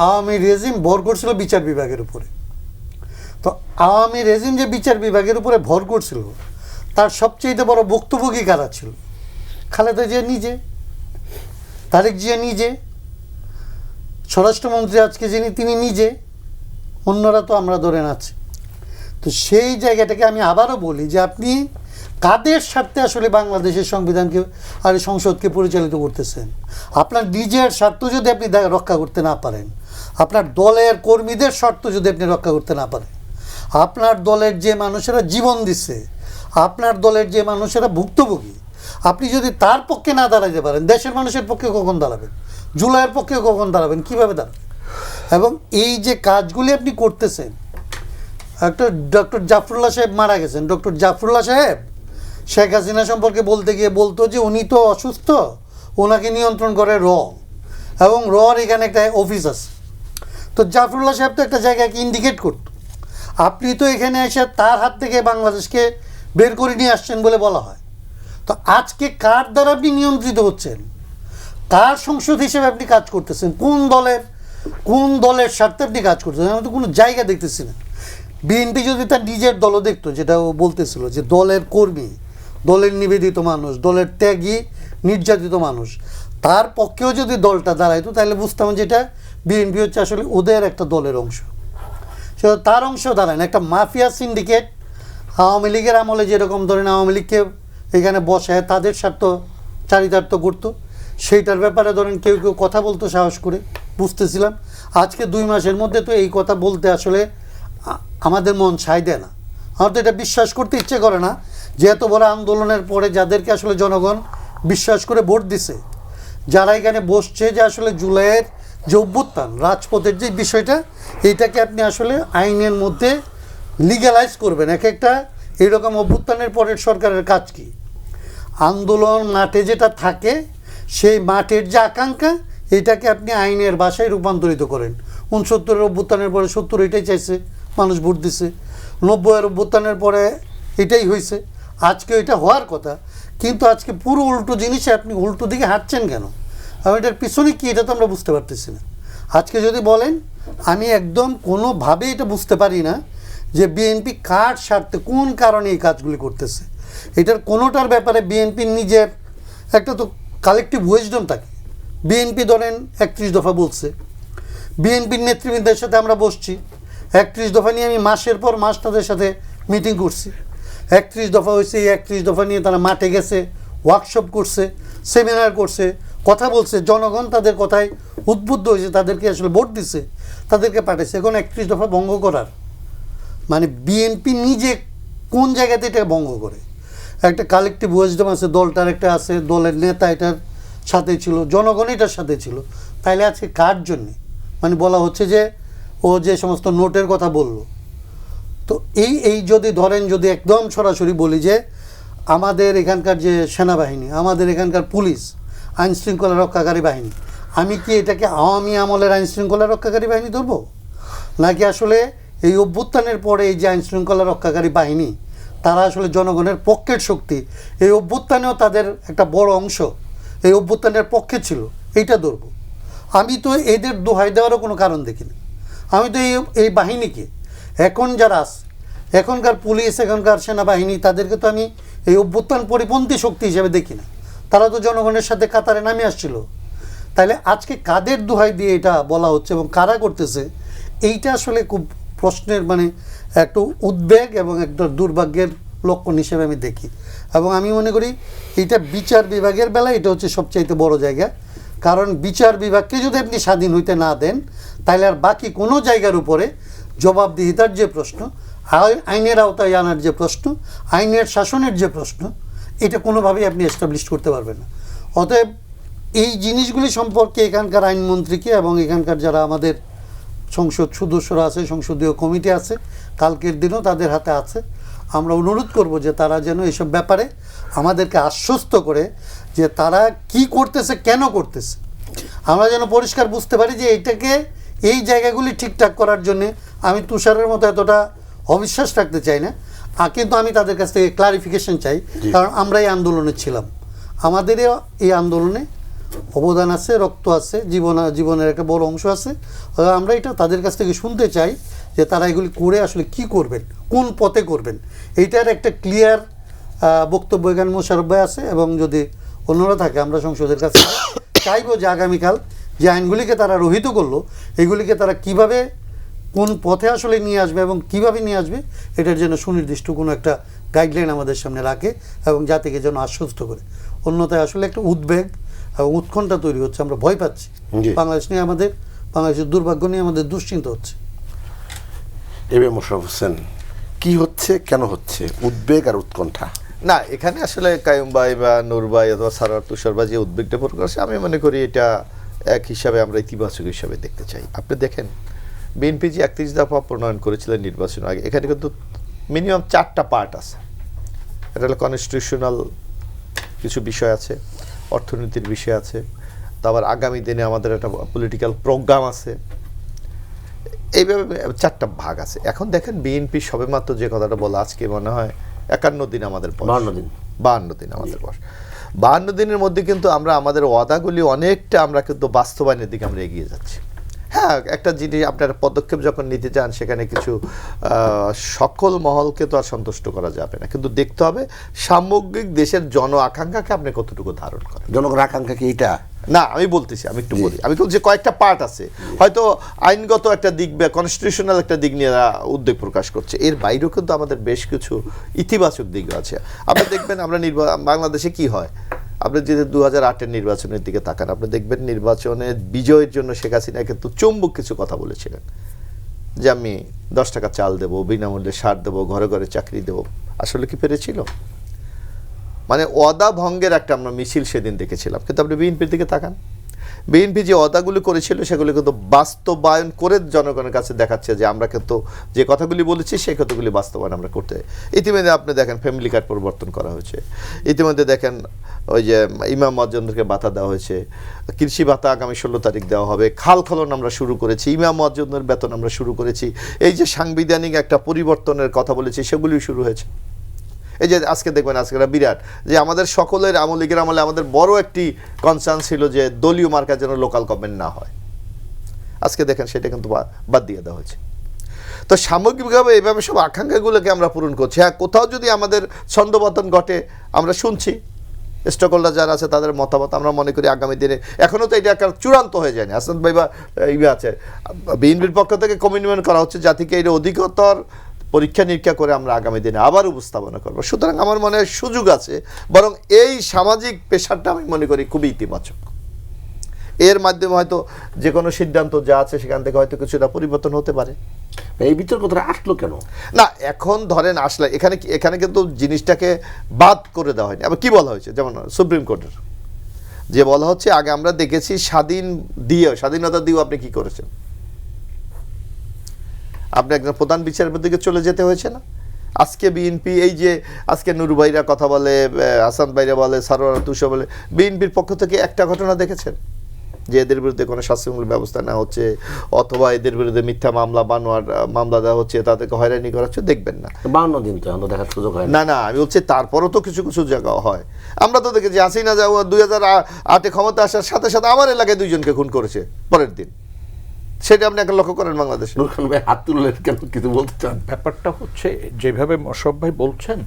আওয়ামী রেজিম ভর করছিল বিচার বিভাগের উপরে। তো আওয়ামী রেজিম যে বিচার বিভাগের উপরে ভর করছিল, তার সবচেয়ে বড় ভুক্তভোগী কারা ছিল? খালেদা জিয়া নিজে, তারেক জিয়া নিজে, স্বরাষ্ট্রমন্ত্রী আজকে যিনি তিনি নিজে, অন্যরা তো আমরা ধরে আছি। তো সেই জায়গাটাকে আমি আবারও বলি যে আপনি কাদের স্বার্থে আসলে বাংলাদেশের সংবিধানকে আর সংসদকে পরিচালিত করতেছেন? আপনার নিজের স্বার্থ যদি আপনি রক্ষা করতে না পারেন, আপনার দলের কর্মীদের স্বার্থ যদি আপনি রক্ষা করতে না পারেন, আপনার দলের যে মানুষেরা জীবন দিচ্ছে, আপনার দলের যে মানুষেরা ভুক্তভোগী, আপনি যদি তার পক্ষে না দাঁড়াতে পারেন, দেশের মানুষের পক্ষে কখন দাঁড়াবেন? জুলাইয়ের পক্ষে কখন দাঁড়াবেন? কীভাবে দাঁড়াবেন? এবং এই যে কাজগুলি আপনি করতেছেন, একটা ডক্টর জাফরুল্লাহ সাহেব মারা গেছেন, ডক্টর জাফরুল্লাহ সাহেব শেখ হাসিনা সম্পর্কে বলতে গিয়ে বলতো যে উনি তো অসুস্থ, ওনাকে নিয়ন্ত্রণ করে র, এবং রর এখানে একটা অফিস আছে। তো জাফরুল্লাহ সাহেব তো একটা জায়গাকে ইন্ডিকেট করত, আপনি তো এখানে এসে তার হাত থেকে বাংলাদেশকে বের করে নিয়ে আসছেন বলে বলা হয়। তো আজকে কার দ্বারা আপনি নিয়ন্ত্রিত হচ্ছেন? কার সংসদ হিসেবে আপনি কাজ করতেছেন? কোন দলের স্বার্থে আপনি কাজ করতেছেন? আমি তো কোনো জায়গা দেখতেছি না। বিএনপি যদি তার নিজের দলও দেখতো, যেটা ও বলতেছিল যে দলের কর্মী, দলের নিবেদিত মানুষ, দলের ত্যাগী নির্যাতিত মানুষ, তার পক্ষেও যদি দলটা দাঁড়াইতো, তাহলে বুঝতাম যে এটা বিএনপি হচ্ছে আসলে ওদের একটা দলের অংশ। সেটা তার অংশ দাঁড়ায় না, একটা মাফিয়া সিন্ডিকেট। আওয়ামী লীগের আমলে যেরকম ধরেন আওয়ামী লীগকে এখানে বসায় তাদের স্বার্থ চারিতার্থ করতো, সেইটার ব্যাপারে ধরেন কেউ কেউ কথা বলতো সাহস করে, বুঝতেছিলাম। আজকে 2 মাসের মধ্যে তো এই কথা বলতে আসলে আমাদের মন ছাই দেয় না। আমার তো এটা বিশ্বাস করতে ইচ্ছে করে না যে এত বড় আন্দোলনের পরে যাদেরকে আসলে জনগণ বিশ্বাস করে ভোট দিছে, যারা এখানে বসছে, যে আসলে জুলাইয়ের যে অভ্যুত্থান, রাজপথের যে বিষয়টা, এইটাকে আপনি আসলে আইনের মধ্যে লিগ্যালাইজ করবেন। এক একটা এইরকম অভ্যুত্থানের পরের সরকারের কাজ কি? আন্দোলন মাঠে যেটা থাকে, সেই মাঠের যে আকাঙ্ক্ষা, এটাকে আপনি আইনের ভাষায় রূপান্তরিত করেন। 69-এর অভ্যুত্থানের পরে 70 এটাই চাইছে, মানুষ ভোট দিছে। 90-এর অভ্যুত্থানের পরে এটাই হয়েছে, আজকে এটা হওয়ার কথা। কিন্তু আজকে পুরো উল্টো জিনিসে আপনি উল্টো দিকে হাঁটছেন কেন? আর এটার পিছনে কি, এটা তো আমরা বুঝতে পারতেছি না। আজকে যদি বলেন, আমি একদম কোনোভাবে এটা বুঝতে পারি না যে বিএনপি কার স্বার্থে, কোন কারণে এই কাজগুলি করতেছে। এটার কোনোটার ব্যাপারে বিএনপির নিজের একটা তো কালেকটিভ উইজডম থাকে। বিএনপি ধরেন 31 দফা বলছে, বিএনপির নেতৃবৃন্দের সাথে আমরা বসছি, 31 দফা নিয়ে আমি মাসের পর মাস তাদের সাথে মিটিং করছি। 31 দফা হয়েছে, এই 31 দফা নিয়ে তারা মাঠে গেছে, ওয়ার্কশপ করছে, সেমিনার করছে, কথা বলছে, জনগণ তাদের কথায় উদ্বুদ্ধ হয়েছে, তাদেরকে আসলে ভোট দিছে, তাদেরকে পাঠাইছে। এখন 31 দফা ভঙ্গ করার মানে বিএনপি নিজে কোন জায়গাতে এটা ভঙ্গ করে? একটা কালেকটিভ উইজডম আছে, দলটার একটা আছে, দলের নেতা এটার সাথে ছিল, জনগণ এটার সাথে ছিল। তাইলে আজকে কার জন্যে মানে বলা হচ্ছে যে ও যে সমস্ত নোটের কথা বলল, তো এই যদি ধরেন, যদি একদম সরাসরি বলি যে আমাদের এখানকার যে সেনাবাহিনী, আমাদের এখানকার পুলিশ, আইন শৃঙ্খলা রক্ষাকারী বাহিনী, আমি কি এটাকে আওয়ামী আমলের আইন শৃঙ্খলা রক্ষাকারী বাহিনী ধরবো? নাকি আসলে এই অভ্যুত্থানের পরে এই যে আইন শৃঙ্খলা রক্ষাকারী বাহিনী, তারা আসলে জনগণের পক্ষের শক্তি, এই অভ্যুত্থানেও তাদের একটা বড় অংশ এই অভ্যুত্থানের পক্ষে ছিল, এইটা ধরবো? আমি তো এদের দোহাই দেওয়ারও কোনো কারণ দেখি না। আমি তো এই বাহিনীকে, এখন যারা আছে, এখনকার পুলিশ, এখনকার সেনাবাহিনী, তাদেরকে তো আমি এই অভ্যুত্থান পরিপন্থী শক্তি হিসেবে দেখি না। তারা তো জনগণের সাথে কাতারে নামে আসছিল। তাহলে আজকে কাদের দোহাই দিয়ে এটা বলা হচ্ছে এবং কারা করতেছে, এইটা আসলে খুব প্রশ্নের মানে একটু উদ্বেগ এবং একটা দুর্ভাগ্যের লক্ষণ হিসেবে আমি দেখি। এবং আমি মনে করি এইটা বিচার বিভাগের বেলা এটা হচ্ছে সবচাইতে বড় জায়গা। কারণ বিচার বিভাগকে যদি আপনি স্বাধীন হইতে না দেন, তাহলে আর বাকি কোনো জায়গার উপরে জবাবদিহিতার যে প্রশ্ন, আইনের আওতায় আনার যে প্রশ্ন, আইনের শাসনের যে প্রশ্ন, এটা কোনোভাবেই আপনি এস্টাবলিশ করতে পারবেন না। অতএব এই জিনিসগুলি সম্পর্কে এখানকার আইনমন্ত্রীকে এবং এখানকার যারা আমাদের সংসদ সদস্যরা আছে, সংসদীয় কমিটি আছে, কালকের দিনও তাদের হাতে আছে, আমরা অনুরোধ করব যে তারা যেন এইসব ব্যাপারে আমাদেরকে আশ্বস্ত করে যে তারা কি করতেছে, কেন করতেছে, আমরা যেন পরিষ্কার বুঝতে পারি যে এইটাকে, এই জায়গাগুলি ঠিকঠাক করার জন্যে আমি তুষারের মতো এতটা অবিশ্বাস রাখতে চাই না, কিন্তু আমি তাদের কাছ থেকে ক্লারিফিকেশন চাই। কারণ আমরা এই আন্দোলনে ছিলাম, আমাদেরও এই আন্দোলনে অবদান আছে, রক্ত আছে, জীবনের একটা বড় অংশ আছে। আমরা এটা তাদের কাছ থেকে শুনতে চাই যে তারা এগুলি করে আসলে কি করবেন, কোন পথে করবেন, এইটার একটা ক্লিয়ার বক্তব্য এখানে মোশাররফ ভাই আছে। এবং যদি অন্যরা থাকে, আমরা সংসদের কাছে চাইবো যে আগামীকাল যে আইনগুলিকে তারা রহিত করলো, এগুলিকে তারা কিভাবে, কোন পথে আসলে নিয়ে আসবে এবং কিভাবে নিয়ে আসবে, এটার জন্য সুনির্দিষ্ট কোনো একটা গাইডলাইন আমাদের সামনে রাখে এবং জাতিকে যেন আশ্বস্ত করে। অন্যথায় আসলে একটা উদ্বেগ এবং উৎকণ্ঠা তৈরি হচ্ছে, আমরা ভয় পাচ্ছি। বাংলাদেশ নিয়ে আমাদের, বাংলাদেশের দুর্ভাগ্য নিয়ে আমাদের দুশ্চিন্তা হচ্ছে। এবিএম মোশাররফ হোসেন, কি হচ্ছে, কেন হচ্ছে উদ্বেগ আর উৎকণ্ঠা? না, এখানে আসলে কায়ুম ভাই বা নূর ভাই অথবা সারোয়ার তুষার ভাই যে উদ্বেগটা প্রকাশ, আমি মনে করি এটা এক হিসাবে আমরা ইতিবাচক হিসাবে দেখতে চাই। আপনি দেখেন, বিএনপি যে 31 দফা প্রণয়ন করেছিলেন নির্বাচনের আগে, এখানে কিন্তু মিনিমাম 4টা পার্ট আছে। এটা হলো কনস্টিটিউশনাল কিছু বিষয় আছে, অর্থনীতির বিষয় আছে, তারপর আগামী দিনে আমাদের একটা পলিটিক্যাল প্রোগ্রাম আছে, এইভাবে 4টা ভাগ আছে। এখন দেখেন বিএনপি সবেমাত্র যে কথাটা বলা, আজকে মনে হয় 51 দিন আমাদের 52 দিন আমাদের বয়স। 52 দিনের মধ্যে কিন্তু আমরা আমাদের ওয়াদাগুলি অনেকটা আমরা কিন্তু বাস্তবায়নের দিকে আমরা এগিয়ে যাচ্ছি। হ্যাঁ, একটা জিনিস, আপনার পদক্ষেপ যখন নিতে চান, সেখানে কিছু সকল মহলকে তো আর সন্তুষ্ট করা যাবে না, কিন্তু দেখতে হবে সামগ্রিক দেশের জন আকাঙ্ক্ষাকে আপনি কতটুকু ধারণ করেন। জনগণের আকাঙ্ক্ষা কি এইটা? না, আমি বলতেছি, আমি একটু বলি, আমি বলছি কয়েকটা পার্ট আছে, হয়তো আইনগত একটা দিক বা কনস্টিটিউশনাল একটা দিক নিয়ে উদ্বেগ প্রকাশ করছে, এর বাইরেও কিন্তু আমাদের বেশ কিছু ইতিবাচক দিক আছে। আপনি দেখবেন আমরা বাংলাদেশে কি হয়, আপনি যদি 2008-এর নির্বাচনের দিকে তাকান, আপনি দেখবেন নির্বাচনের বিজয়ের জন্য শেখ হাসিনা কিন্তু চুম্বক কিছু কথা বলেছিলেন। যে আমি 10 টাকা চাল দেবো, বিনামূল্যে সার দেবো, ঘরে ঘরে চাকরি দেবো, আসলে কি পেরেছিল? মানে ওয়াদা ভঙ্গের একটা আমরা মিছিল সেদিন দেখেছিলাম। কিন্তু আপনি বিএনপির দিকে তাকান, বিএনপি যে ওয়াদাগুলি করেছিল সেগুলি কিন্তু বাস্তবায়ন করে জনগণের কাছে দেখাচ্ছে যে আমরা কিন্তু যে কথাগুলি বলেছি সেই কথাগুলি বাস্তবায়ন আমরা করতে। ইতিমধ্যে আপনি দেখেন ফ্যামিলি কার্ড পরিবর্তন করা হয়েছে, ইতিমধ্যে দেখেন ওই যে ইমাম মুয়াজ্জিনদেরকে ভাতা দেওয়া হয়েছে, কৃষি ভাতা আগামী 16 তারিখ দেওয়া হবে, খাল খনন আমরা শুরু করেছি, ইমাম মুয়াজ্জিনদের বেতন আমরা শুরু করেছি, এই যে সাংবিধানিক একটা পরিবর্তনের কথা বলেছি সেগুলিও শুরু হয়েছে। এই যে আজকে দেখবেন আজকে বিরাট যে আমাদের সকলের আওয়ামী লীগের আমলে আমাদের বড় একটি কনসার্ন ছিল যে দলীয় মার্কা যেন লোকাল গভর্নমেন্ট না হয়, আজকে দেখেন সেটা কিন্তু বাদ দিয়ে দেওয়া হয়েছে। তো সামগ্রিকভাবে এইভাবে সব আকাঙ্ক্ষাগুলোকে আমরা পূরণ করছি। হ্যাঁ, কোথাও যদি আমাদের ছন্দপতন ঘটে আমরা শুনছি, স্টকহোল্ডার যারা আছে তাদের মতামত, আমরা মনে করি আগামী দিনে এখনও তো এটা একটা চূড়ান্ত হয়ে যায়নি। হাসান ভাই বা ইয়ে আছে, বিএনপির পক্ষ থেকে কমিটমেন্ট করা হচ্ছে জাতিকে এর অধিকতর পরীক্ষা নিরীক্ষা করে আমরা আগামী দিনে আবার উপস্থাপনা করবো। সুতরাং আমার মনে হয় সুযোগ আছে, বরং এই সামাজিক পেশারটা আমি মনে করি খুবই ইতিবাচক। এর মাধ্যমে হয়তো যে কোনো সিদ্ধান্ত যা আছে সেখান থেকে হয়তো কিছুটা পরিবর্তন হতে পারে। এই বিতর্কটা আসলো কেন? না, এখন ধরেন আসলে এখানে কিন্তু জিনিসটাকে বাদ করে দেওয়া হয়নি। আবার কি বলা হয়েছে, যেমন সুপ্রিম কোর্টের যে বলা হচ্ছে আগে আমরা দেখেছি স্বাধীনতা দিয়েও আপনি কি করেছেন, আপনি একজন প্রধান বিচারপতিকে চলে যেতে হয়েছে না। আজকে বিএনপি এই যে আজকে নুরু ভাইরা কথা বলে, হাসান ভাইরা বলে, সারোয়ার তুষা বলে, বিএনপির পক্ষ থেকে একটা ঘটনা দেখেছেন যে এদের বিরুদ্ধে কোনো শাস্তিমূলক ব্যবস্থা নেওয়া হচ্ছে অথবা এদের বিরুদ্ধে মিথ্যা মামলা বানোয়ার মামলা দেওয়া হচ্ছে, তাদেরকে হয়রানি করা হচ্ছে? দেখবেন না। 52 দিন তো এখন দেখার সুযোগ হয় না। আমি বলছি তারপরও তো কিছু কিছু জায়গা হয়। আমরা তো দেখেছি হাসিনা যাওয়া 2008-এ ক্ষমতা আসার সাথে সাথে আমার এলাকায় 2 জনকে খুন করেছে পরের দিন। সেটা আপনি একটা লক্ষ্য করেন বাংলাদেশে। নূর খান ভাই হাত তুললেন কেন, কিছু বলতে চান? ব্যাপারটা হচ্ছে যেভাবে মোশাররফ ভাই বলছেন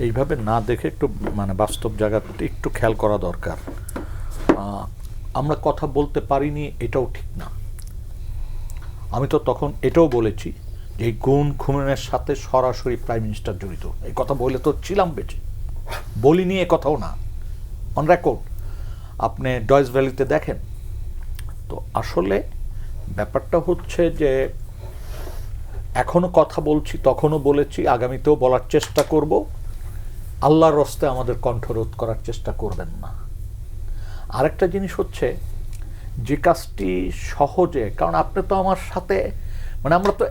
এইভাবে না দেখে একটু মানে বাস্তব জায়গাটা একটু খেয়াল করা দরকার। আমরা কথা বলতে পারিনি এটাও ঠিক না। আমি তো তখন এটাও বলেছি যে এই খুনের সাথে সরাসরি প্রাইম মিনিস্টার জড়িত, এই কথা বলে তো ছিলাম বেঁচে, বলিনি এ কথাও না, অন রেকর্ড আপনি ডয়েস ভ্যালিতে দেখেন। তো আসলে ব্যাপারটা হচ্ছে যে এখনো কথা বলছি, তখনও বলেছি, আগামীতেও বলার চেষ্টা করব, আল্লাহর রস্তে আমাদের কণ্ঠরোধ করার চেষ্টা করবেন না। আরেকটা জিনিস হচ্ছে যে কাজটি সহজে, কারণ আপনি তো আমার সাথে মানে আমরা তো